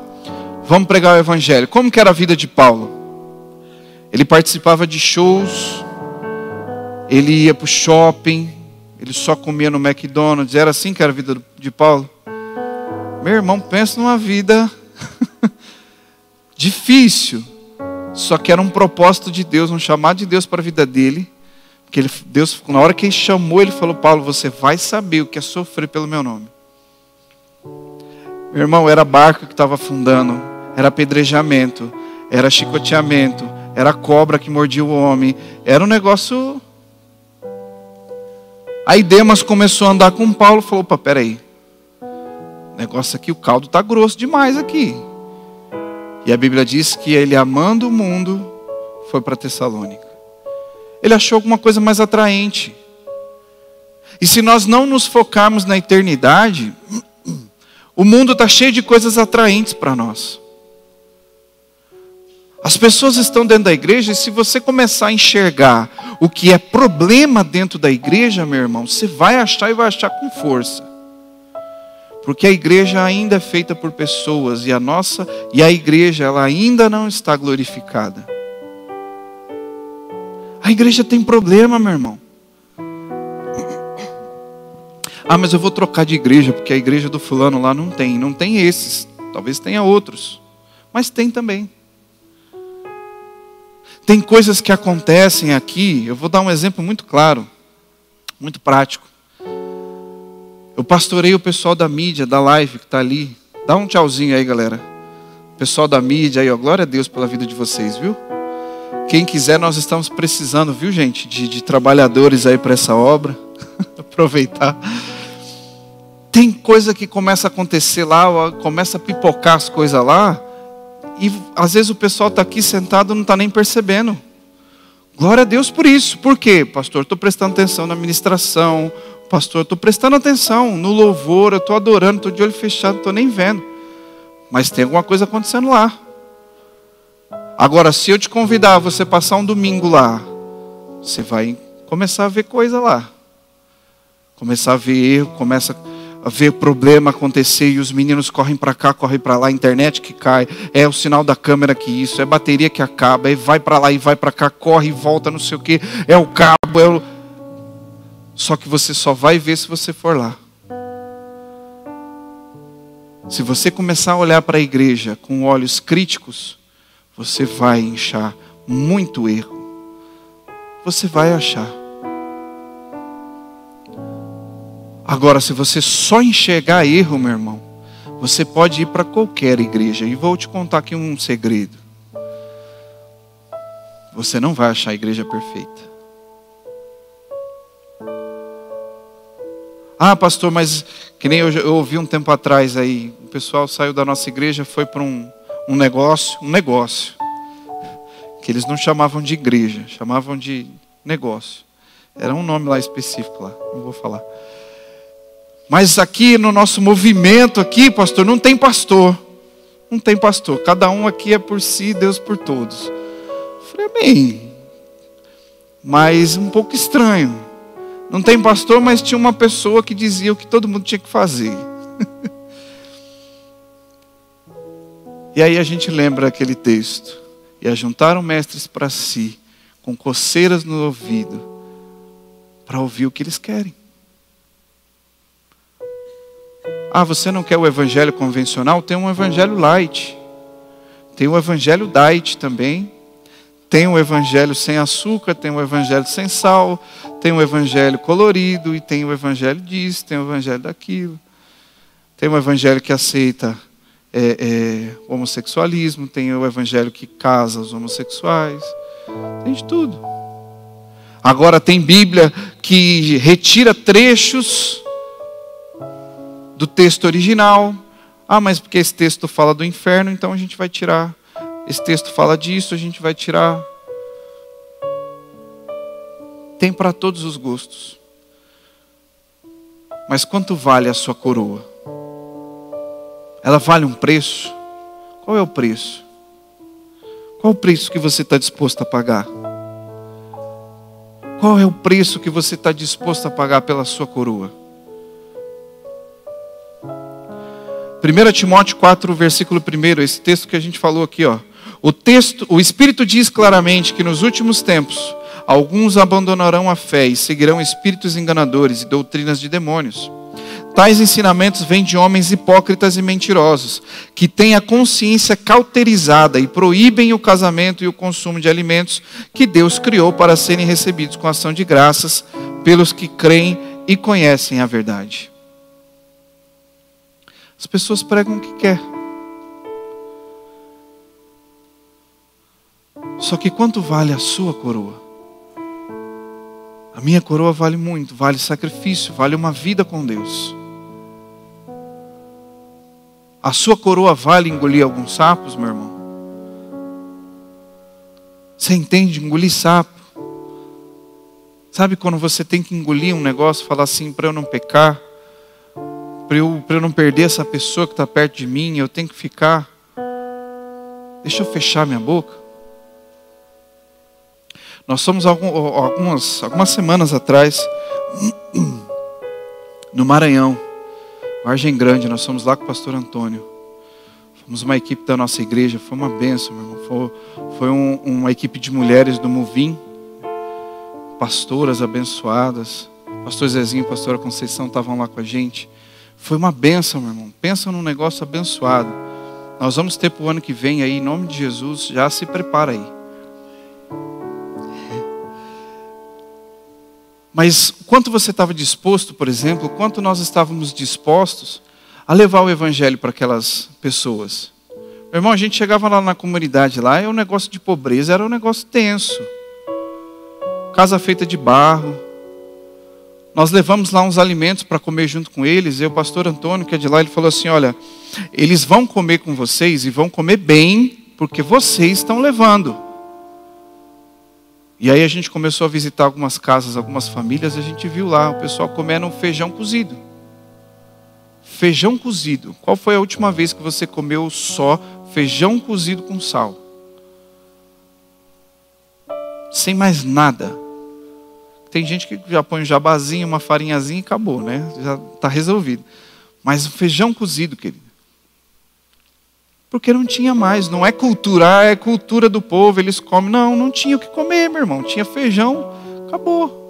A: Vamos pregar o evangelho. Como que era a vida de Paulo? Ele participava de shows, ele ia para o shopping, ele só comia no McDonald's. Era assim que era a vida de Paulo? Meu irmão, pensa numa vida difícil. Só que era um propósito de Deus, um chamado de Deus para a vida dele. Porque Deus, na hora que ele chamou, ele falou: Paulo, você vai saber o que é sofrer pelo meu nome. Meu irmão, era barco que estava afundando, era apedrejamento, era chicoteamento, era cobra que mordia o homem. Era um negócio. Aí Demas começou a andar com Paulo e falou: opa, peraí. O negócio aqui, o caldo está grosso demais aqui. E a Bíblia diz que ele, amando o mundo, foi para Tessalônica. Ele achou alguma coisa mais atraente. E se nós não nos focarmos na eternidade, o mundo está cheio de coisas atraentes para nós. As pessoas estão dentro da igreja, e se você começar a enxergar o que é problema dentro da igreja, meu irmão, você vai achar e vai achar com força. Porque a igreja ainda é feita por pessoas, e a igreja ela ainda não está glorificada. A igreja tem problema, meu irmão. Ah, mas eu vou trocar de igreja, porque a igreja do fulano lá não tem esses. Talvez tenha outros, mas tem também. Tem coisas que acontecem aqui, eu vou dar um exemplo muito claro, muito prático. Eu pastorei o pessoal da mídia, da live que está ali. Dá um tchauzinho aí, galera. Pessoal da mídia aí, ó, glória a Deus pela vida de vocês, viu? Quem quiser, nós estamos precisando, viu, gente, de trabalhadores aí para essa obra. Aproveitar. Tem coisa que começa a acontecer lá, começa a pipocar as coisas lá. E às vezes o pessoal está aqui sentado e não está nem percebendo. Glória a Deus por isso. Por quê? Pastor, estou prestando atenção na ministração. Pastor, estou prestando atenção no louvor. Eu estou adorando, estou de olho fechado, não estou nem vendo. Mas tem alguma coisa acontecendo lá. Agora, se eu te convidar a você passar um domingo lá, você vai começar a ver coisa lá. Começar a ver erro, começa a ver problema acontecer e os meninos correm para cá, correm para lá, a internet que cai, é o sinal da câmera que isso, é a bateria que acaba, aí vai para lá e vai para cá, corre e volta, não sei o que, é o cabo, é o... Só que você só vai ver se você for lá. Se você começar a olhar para a igreja com olhos críticos, você vai achar muito erro. Você vai achar. Agora, se você só enxergar erro, meu irmão, você pode ir para qualquer igreja. E vou te contar aqui um segredo. Você não vai achar a igreja perfeita. Ah, pastor, mas que nem eu ouvi um tempo atrás aí. O pessoal saiu da nossa igreja, foi para um negócio. Que eles não chamavam de igreja, chamavam de negócio. Era um nome lá específico lá, não vou falar. Mas aqui no nosso movimento aqui, pastor, não tem pastor. Não tem pastor. Cada um aqui é por si, Deus por todos. Eu falei, amém. Mas um pouco estranho. Não tem pastor, mas tinha uma pessoa que dizia o que todo mundo tinha que fazer. E aí a gente lembra aquele texto. E ajuntaram mestres para si, com coceiras no ouvido, para ouvir o que eles querem. Ah, você não quer o evangelho convencional? Tem um evangelho light. Tem o evangelho diet também. Tem o evangelho sem açúcar, tem o evangelho sem sal, tem o evangelho colorido, e tem o evangelho disso, tem o evangelho daquilo. Tem o evangelho que aceita homossexualismo, tem o evangelho que casa os homossexuais. Tem de tudo. Agora tem Bíblia que retira trechos do texto original. Ah, mas porque esse texto fala do inferno, então a gente vai tirar. Esse texto fala disso, a gente vai tirar. Tem para todos os gostos. Mas quanto vale a sua coroa? Ela vale um preço? Qual é o preço? Qual é o preço que você está disposto a pagar? Qual é o preço que você está disposto a pagar pela sua coroa? 1 Timóteo 4, versículo 1, esse texto que a gente falou aqui, ó. O Espírito diz claramente que nos últimos tempos, alguns abandonarão a fé e seguirão espíritos enganadores e doutrinas de demônios. Tais ensinamentos vêm de homens hipócritas e mentirosos, que têm a consciência cauterizada e proíbem o casamento e o consumo de alimentos que Deus criou para serem recebidos com ação de graças pelos que creem e conhecem a verdade. As pessoas pregam o que quer. Só que quanto vale a sua coroa? A minha coroa vale muito, vale sacrifício, vale uma vida com Deus. A sua coroa vale engolir alguns sapos, meu irmão? Você entende? Engolir sapo. Sabe quando você tem que engolir um negócio, falar assim, para eu não pecar, para eu não perder essa pessoa que está perto de mim, eu tenho que ficar. Deixa eu fechar minha boca. Nós fomos algumas semanas atrás, no Maranhão, Vargem Grande, nós fomos lá com o pastor Antônio. Fomos uma equipe da nossa igreja, foi uma bênção, meu irmão. Foi uma equipe de mulheres do Muvim, pastoras abençoadas. Pastor Zezinho e pastora Conceição estavam lá com a gente. Foi uma bênção, meu irmão. Pensa num negócio abençoado. Nós vamos ter para o ano que vem aí, em nome de Jesus, já se prepara aí. Mas quanto você estava disposto, por exemplo, quanto nós estávamos dispostos a levar o evangelho para aquelas pessoas? Meu irmão, a gente chegava lá na comunidade, lá, e o negócio de pobreza era um negócio tenso. Casa feita de barro. Nós levamos lá uns alimentos para comer junto com eles, e o pastor Antônio, que é de lá, ele falou assim, olha, eles vão comer com vocês e vão comer bem, porque vocês estão levando. E aí a gente começou a visitar algumas casas, algumas famílias, e a gente viu lá o pessoal comendo feijão cozido. Feijão cozido. Qual foi a última vez que você comeu só feijão cozido com sal? Sem mais nada. Tem gente que já põe um jabazinho, uma farinhazinha e acabou, né? Já está resolvido. Mas o feijão cozido, querido. Porque não tinha mais, não é cultura, é cultura do povo, eles comem. Não tinha o que comer, meu irmão. Tinha feijão, acabou.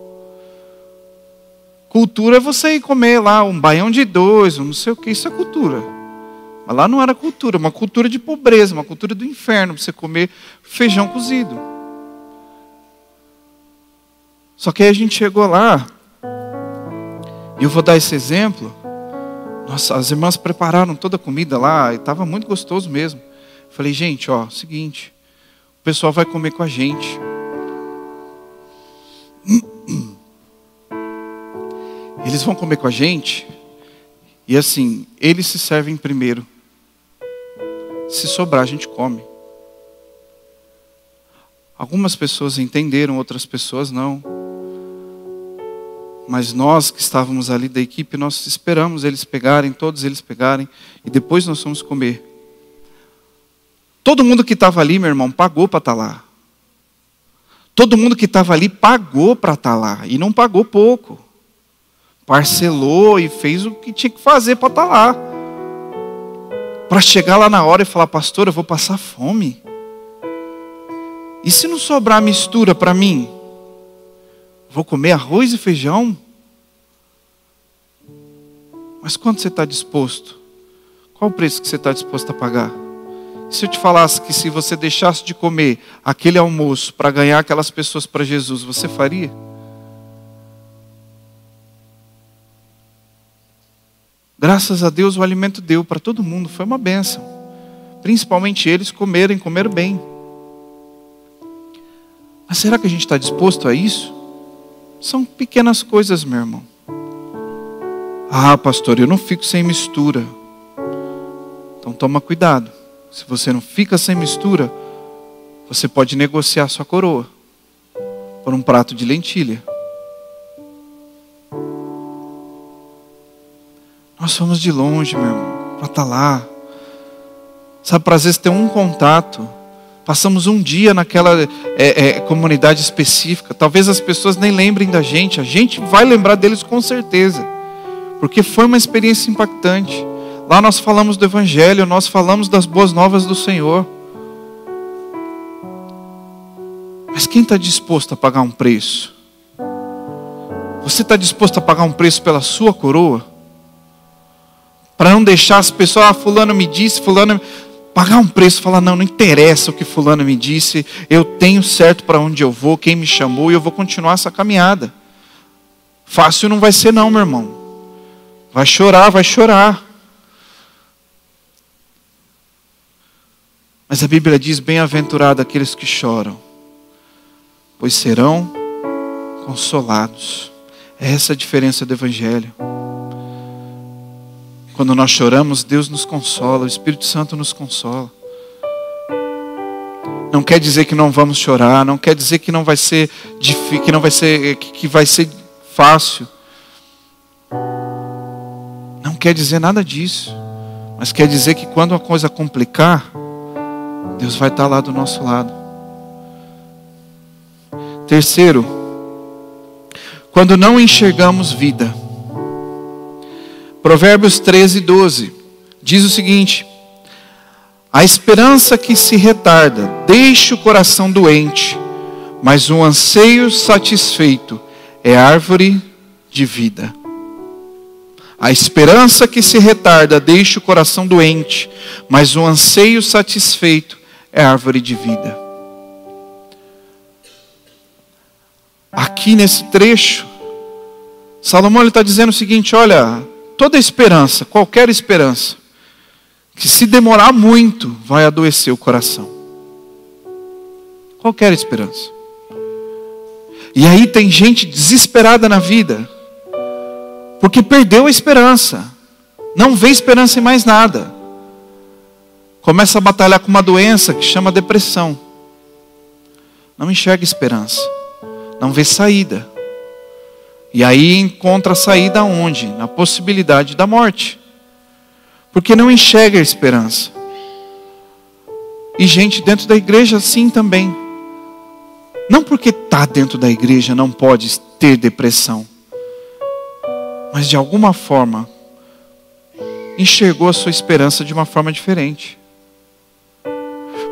A: Cultura é você ir comer lá um baião de dois, um não sei o que, isso é cultura. Mas lá não era cultura, uma cultura de pobreza, uma cultura do inferno, você comer feijão cozido. Só que aí a gente chegou lá, e eu vou dar esse exemplo. Nossa, as irmãs prepararam toda a comida lá, e estava muito gostoso mesmo. Falei, gente, ó, seguinte, o pessoal vai comer com a gente. Eles vão comer com a gente, e assim, eles se servem primeiro. Se sobrar, a gente come. Algumas pessoas entenderam, outras pessoas não. Mas nós que estávamos ali da equipe, nós esperamos eles pegarem, todos eles pegarem, e depois nós fomos comer. Todo mundo que estava ali, meu irmão, pagou para estar lá. Todo mundo que estava ali pagou para estar lá, e não pagou pouco. Parcelou e fez o que tinha que fazer para estar lá. Para chegar lá na hora e falar, pastor, eu vou passar fome. E se não sobrar mistura para mim? Vou comer arroz e feijão? Mas quanto você está disposto? Qual o preço que você está disposto a pagar? E se eu te falasse que se você deixasse de comer aquele almoço para ganhar aquelas pessoas para Jesus, você faria? Graças a Deus o alimento deu para todo mundo, foi uma bênção. Principalmente eles comeram bem. Mas será que a gente está disposto a isso? São pequenas coisas, meu irmão. Ah, pastor, eu não fico sem mistura. Então toma cuidado. Se você não fica sem mistura, você pode negociar sua coroa por um prato de lentilha. Nós fomos de longe, meu irmão, para estar lá. Sabe, para às vezes ter um contato. Passamos um dia naquela comunidade específica. Talvez as pessoas nem lembrem da gente. A gente vai lembrar deles com certeza. Porque foi uma experiência impactante. Lá nós falamos do Evangelho. Nós falamos das boas novas do Senhor. Mas quem está disposto a pagar um preço? Você está disposto a pagar um preço pela sua coroa? Para não deixar as pessoas, fulano me disse, fulano... Pagar um preço, falar, não interessa o que fulano me disse, eu tenho certo para onde eu vou, quem me chamou, e eu vou continuar essa caminhada. Fácil não vai ser não, meu irmão. Vai chorar, vai chorar. Mas a Bíblia diz, bem-aventurado aqueles que choram, pois serão consolados. É essa a diferença do Evangelho. Quando nós choramos, Deus nos consola, o Espírito Santo nos consola. Não quer dizer que não vamos chorar, não quer dizer que não vai ser difícil, que vai ser fácil. Não quer dizer nada disso. Mas quer dizer que quando a coisa complicar, Deus vai estar lá do nosso lado. Terceiro, quando não enxergamos vida. Provérbios 13:12 diz o seguinte: a esperança que se retarda deixa o coração doente, mas o anseio satisfeito é árvore de vida. A esperança que se retarda deixa o coração doente, mas o anseio satisfeito é árvore de vida. Aqui nesse trecho, Salomão está dizendo o seguinte: olha, toda esperança, qualquer esperança, que se demorar muito, vai adoecer o coração. Qualquer esperança. E aí tem gente desesperada na vida, porque perdeu a esperança. Não vê esperança em mais nada. Começa a batalhar com uma doença que chama depressão. Não enxerga esperança. Não vê saída. E aí encontra a saída onde? Na possibilidade da morte. Porque não enxerga a esperança. E gente dentro da igreja assim também. Não porque está dentro da igreja não pode ter depressão. Mas de alguma forma enxergou a sua esperança de uma forma diferente.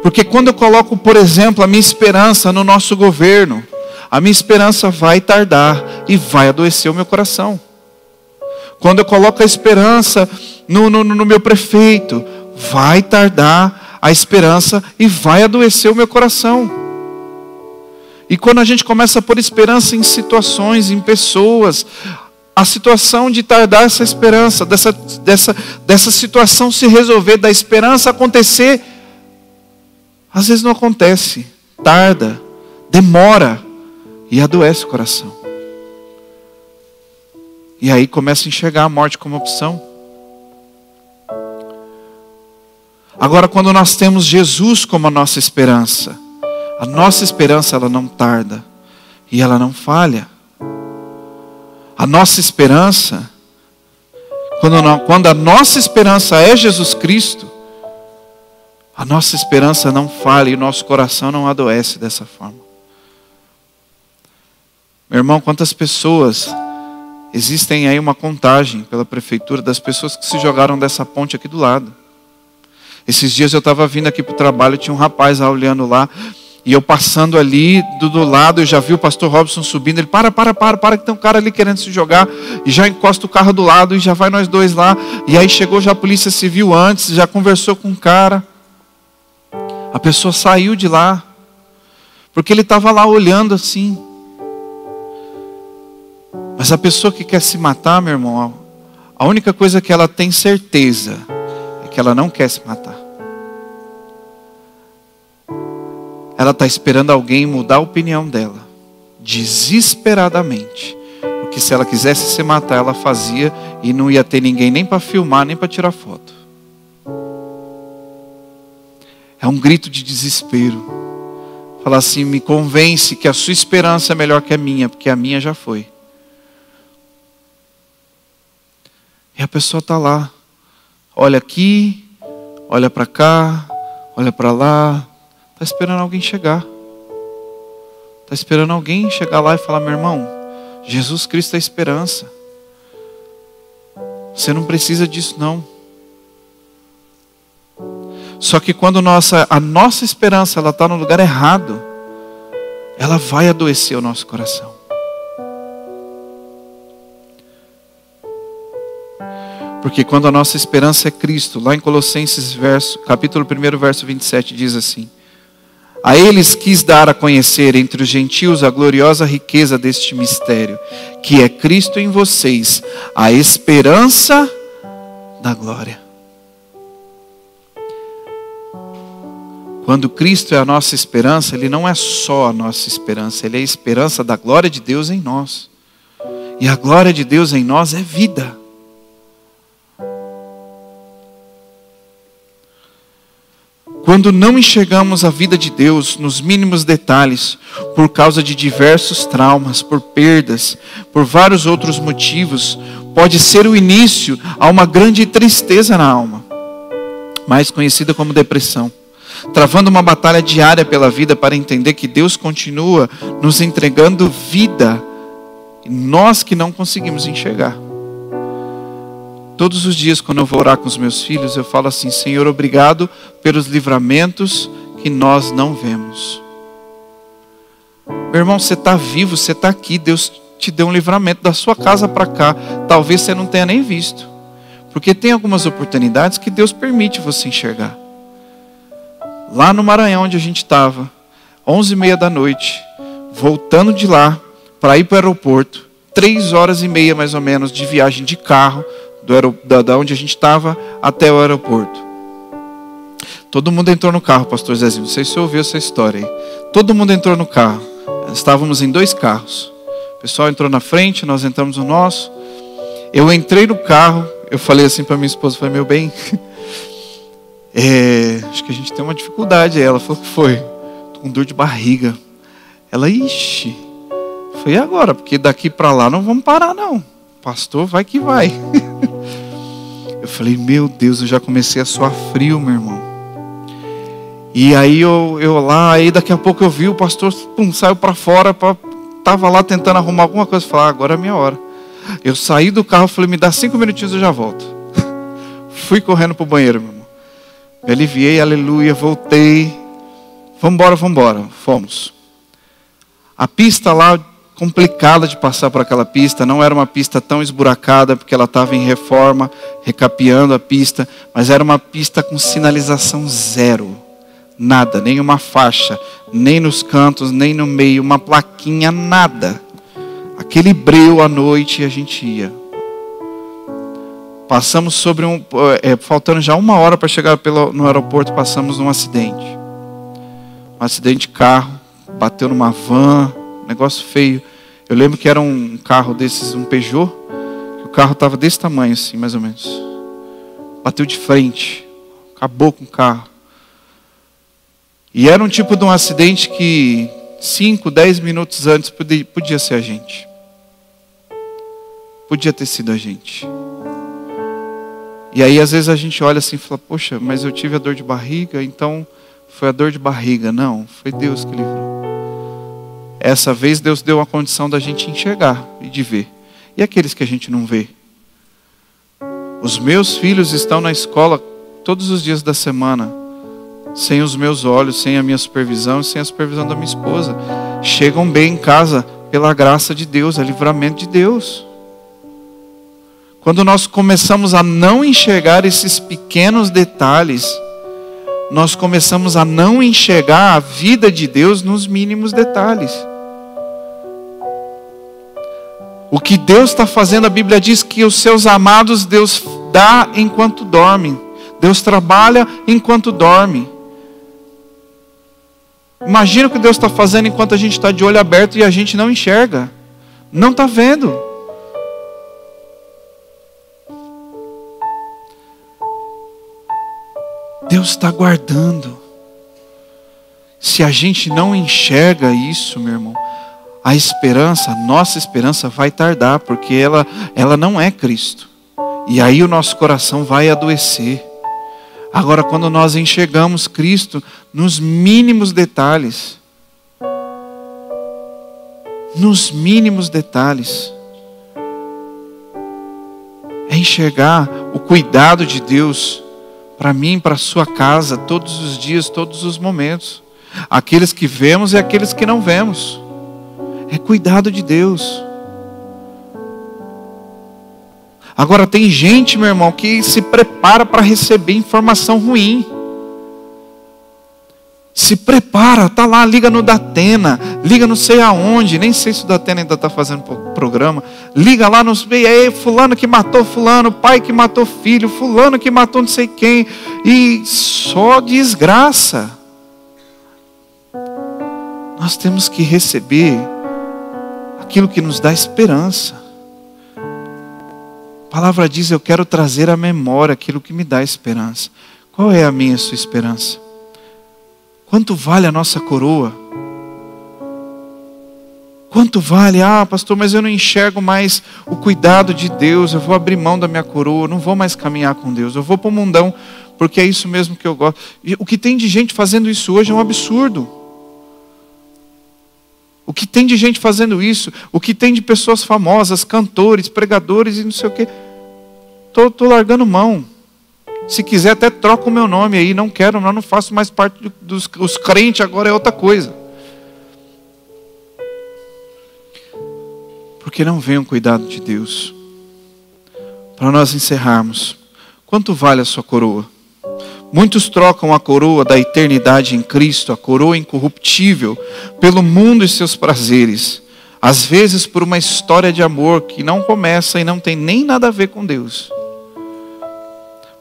A: Porque quando eu coloco, por exemplo, a minha esperança no nosso governo, a minha esperança vai tardar e vai adoecer o meu coração. Quando eu coloco a esperança no meu prefeito, vai tardar a esperança e vai adoecer o meu coração. E quando a gente começa a pôr esperança em situações, em pessoas, a situação de tardar essa esperança, dessa situação se resolver, da esperança acontecer, às vezes não acontece, tarda, demora e adoece o coração. E aí começa a enxergar a morte como opção. Agora, quando nós temos Jesus como a nossa esperança ela não tarda e ela não falha. A nossa esperança, quando a nossa esperança é Jesus Cristo, a nossa esperança não falha e o nosso coração não adoece dessa forma. Meu irmão, quantas pessoas, existem aí uma contagem pela prefeitura das pessoas que se jogaram dessa ponte aqui do lado. Esses dias eu estava vindo aqui para o trabalho, tinha um rapaz lá olhando lá, e eu passando ali do lado, eu já vi o pastor Robson subindo, ele para, que tem um cara ali querendo se jogar, e já encosta o carro do lado, e já vai nós dois lá, e aí chegou já a polícia civil antes, já conversou com o cara, a pessoa saiu de lá, porque ele estava lá olhando assim. Mas a pessoa que quer se matar, meu irmão, a única coisa que ela tem certeza é que ela não quer se matar. Ela está esperando alguém mudar a opinião dela, desesperadamente. Porque se ela quisesse se matar, ela fazia e não ia ter ninguém nem para filmar, nem para tirar foto. É um grito de desespero. Falar assim, me convence que a sua esperança é melhor que a minha, porque a minha já foi. E a pessoa está lá, olha aqui, olha para cá, olha para lá, está esperando alguém chegar. Está esperando alguém chegar lá e falar, meu irmão, Jesus Cristo é a esperança. Você não precisa disso não. Só que quando a nossa esperança ela está no lugar errado, ela vai adoecer o nosso coração. Porque quando a nossa esperança é Cristo, lá em Colossenses capítulo 1, verso 27, diz assim: a eles quis dar a conhecer entre os gentios a gloriosa riqueza deste mistério, que é Cristo em vocês, a esperança da glória. Quando Cristo é a nossa esperança, Ele não é só a nossa esperança, Ele é a esperança da glória de Deus em nós. E a glória de Deus em nós é vida. Quando não enxergamos a vida de Deus nos mínimos detalhes, por causa de diversos traumas, por perdas, por vários outros motivos, pode ser o início a uma grande tristeza na alma, mais conhecida como depressão. Travando uma batalha diária pela vida para entender que Deus continua nos entregando vida, e nós que não conseguimos enxergar. Todos os dias, quando eu vou orar com os meus filhos, eu falo assim: Senhor, obrigado pelos livramentos que nós não vemos. Meu irmão, você está vivo, você está aqui, Deus te deu um livramento da sua casa para cá. Talvez você não tenha nem visto, porque tem algumas oportunidades que Deus permite você enxergar. Lá no Maranhão, onde a gente estava, 11h30 da noite, voltando de lá para ir para o aeroporto, 3h30 mais ou menos de viagem de carro, da onde a gente estava até o aeroporto. Todo mundo entrou no carro, pastor Zezinho. Não sei se você ouviu essa história aí. Todo mundo entrou no carro. Estávamos em 2 carros. O pessoal entrou na frente, nós entramos no nosso. Eu entrei no carro, eu falei assim para minha esposa, falei: meu bem, acho que a gente tem uma dificuldade. Ela falou: que foi? Estou com dor de barriga. Ela: ixi. Eu falei: e agora? Porque daqui para lá não vamos parar não. Pastor, vai que vai. Eu falei: meu Deus, eu já comecei a suar frio, meu irmão. E aí eu lá, aí daqui a pouco eu vi o pastor, saiu para fora, estava lá tentando arrumar alguma coisa. Falei: agora é a minha hora. Eu saí do carro, falei: me dá 5 minutinhos, eu já volto. Fui correndo para o banheiro, meu irmão. Me aliviei, aleluia, voltei. Vambora. Fomos. A pista lá, complicada de passar por aquela pista, não era uma pista tão esburacada, porque ela estava em reforma, recapeando a pista, mas era uma pista com sinalização zero, nada, nem uma faixa, nem nos cantos, nem no meio, uma plaquinha, nada. Aquele breu à noite e a gente ia. Passamos sobre faltando já 1 hora para chegar no aeroporto, passamos num acidente. Um acidente de carro, bateu numa van, negócio feio. Eu lembro que era um carro desses, um Peugeot, que o carro estava desse tamanho assim, mais ou menos. Bateu de frente, acabou com o carro. E era um tipo de um acidente que 5, 10 minutos antes podia ser a gente. Podia ter sido a gente. E aí às vezes a gente olha assim e fala: poxa, mas eu tive a dor de barriga, então foi a dor de barriga. Não, foi Deus que livrou. Essa vez Deus deu a condição da gente enxergar e de ver. E aqueles que a gente não vê? Os meus filhos estão na escola todos os dias da semana, sem os meus olhos, sem a minha supervisão e sem a supervisão da minha esposa. Chegam bem em casa pela graça de Deus, é livramento de Deus. Quando nós começamos a não enxergar esses pequenos detalhes, nós começamos a não enxergar a vida de Deus nos mínimos detalhes. O que Deus está fazendo, a Bíblia diz que os seus amados Deus dá enquanto dorme. Deus trabalha enquanto dorme. Imagina o que Deus está fazendo enquanto a gente está de olho aberto e a gente não enxerga. Não está vendo. Deus está guardando. Se a gente não enxerga isso, meu irmão, a esperança, a nossa esperança vai tardar, porque ela não é Cristo. E aí o nosso coração vai adoecer. Agora, quando nós enxergamos Cristo nos mínimos detalhes, é enxergar o cuidado de Deus para mim, para a sua casa, todos os dias, todos os momentos. Aqueles que vemos e aqueles que não vemos. É cuidado de Deus. Agora tem gente, meu irmão, que se prepara para receber informação ruim. Se prepara, tá lá, liga no Datena, liga não sei aonde, nem sei se o Datena ainda está fazendo programa. Liga lá nos fulano que matou fulano, pai que matou filho, fulano que matou não sei quem, e só desgraça. Nós temos que receber aquilo que nos dá esperança. A palavra diz: eu quero trazer à memória aquilo que me dá esperança. Qual é a minha e a sua esperança? Quanto vale a nossa coroa? Quanto vale? Ah, pastor, mas eu não enxergo mais o cuidado de Deus. Eu vou abrir mão da minha coroa. Não vou mais caminhar com Deus. Eu vou para o mundão, porque é isso mesmo que eu gosto. E o que tem de gente fazendo isso hoje é um absurdo. O que tem de gente fazendo isso? O que tem de pessoas famosas, cantores, pregadores e não sei o quê. Estou largando mão. Se quiser até troca o meu nome aí. Não quero, não faço mais parte dos crentes, agora é outra coisa. Porque não vem o cuidado de Deus. Para nós encerrarmos, quanto vale a sua coroa? Muitos trocam a coroa da eternidade em Cristo, a coroa incorruptível, pelo mundo e seus prazeres. Às vezes por uma história de amor que não começa e não tem nem nada a ver com Deus.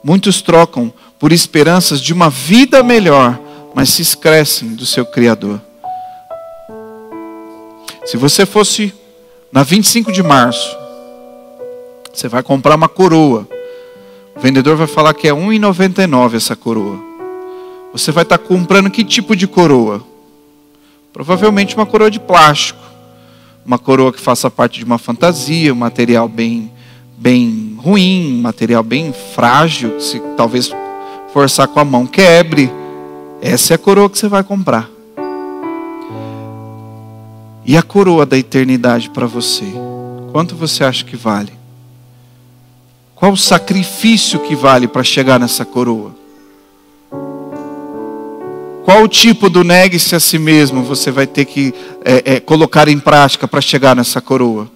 A: Muitos trocam por esperanças de uma vida melhor, mas se esquecem do seu Criador. Se você fosse na 25 de março, você vai comprar uma coroa. O vendedor vai falar que é R$1,99 essa coroa. Você vai estar comprando que tipo de coroa? Provavelmente uma coroa de plástico. Uma coroa que faça parte de uma fantasia, um material bem ruim, um material bem frágil, que se talvez forçar com a mão quebre. Essa é a coroa que você vai comprar. E a coroa da eternidade para você? Quanto você acha que vale? Qual o sacrifício que vale para chegar nessa coroa? Qual o tipo do negue-se a si mesmo você vai ter que colocar em prática para chegar nessa coroa?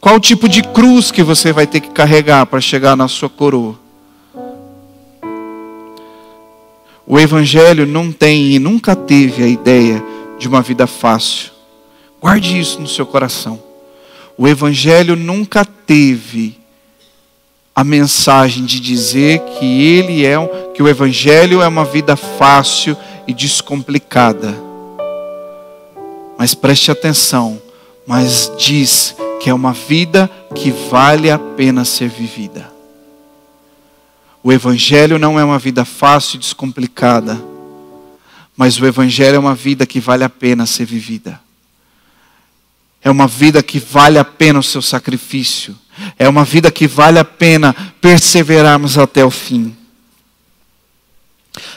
A: Qual o tipo de cruz que você vai ter que carregar para chegar na sua coroa? O Evangelho não tem e nunca teve a ideia de uma vida fácil. Guarde isso no seu coração. O Evangelho nunca teve a mensagem de dizer que o Evangelho é uma vida fácil e descomplicada. Mas preste atenção, mas diz que é uma vida que vale a pena ser vivida. O Evangelho não é uma vida fácil e descomplicada, mas o Evangelho é uma vida que vale a pena ser vivida. É uma vida que vale a pena o seu sacrifício. É uma vida que vale a pena perseverarmos até o fim.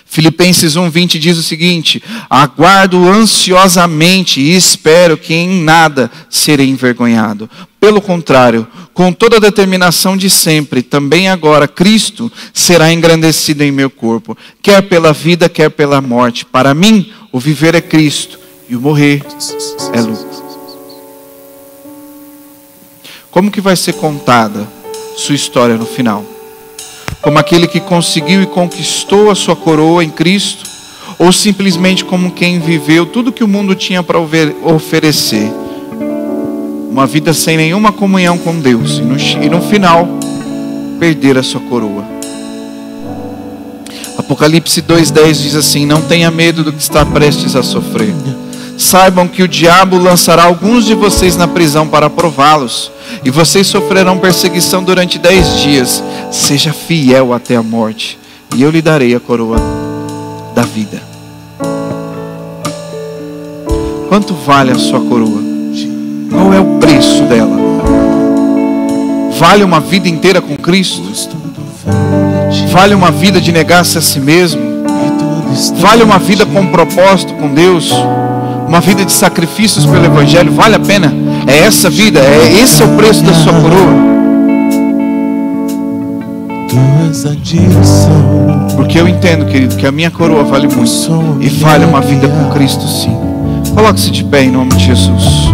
A: Filipenses 1:20 diz o seguinte: aguardo ansiosamente e espero que em nada serei envergonhado. Pelo contrário, com toda a determinação de sempre, também agora Cristo será engrandecido em meu corpo, quer pela vida, quer pela morte. Para mim, o viver é Cristo e o morrer é lucro. Como que vai ser contada sua história no final? Como aquele que conseguiu e conquistou a sua coroa em Cristo? Ou simplesmente como quem viveu tudo que o mundo tinha para oferecer? Uma vida sem nenhuma comunhão com Deus. E no final, perder a sua coroa. Apocalipse 2:10 diz assim: não tenha medo do que está prestes a sofrer. Saibam que o diabo lançará alguns de vocês na prisão para prová-los. E vocês sofrerão perseguição durante 10 dias. Seja fiel até a morte, e eu lhe darei a coroa da vida. Quanto vale a sua coroa? Qual é o preço dela? Vale uma vida inteira com Cristo? Vale uma vida de negar-se a si mesmo? Vale uma vida com propósito com Deus? Uma vida de sacrifícios pelo Evangelho? Vale a pena? É essa vida? Esse é o preço da sua coroa? Porque eu entendo, querido, que a minha coroa vale muito. E vale uma vida com Cristo, sim. Coloque-se de pé em nome de Jesus.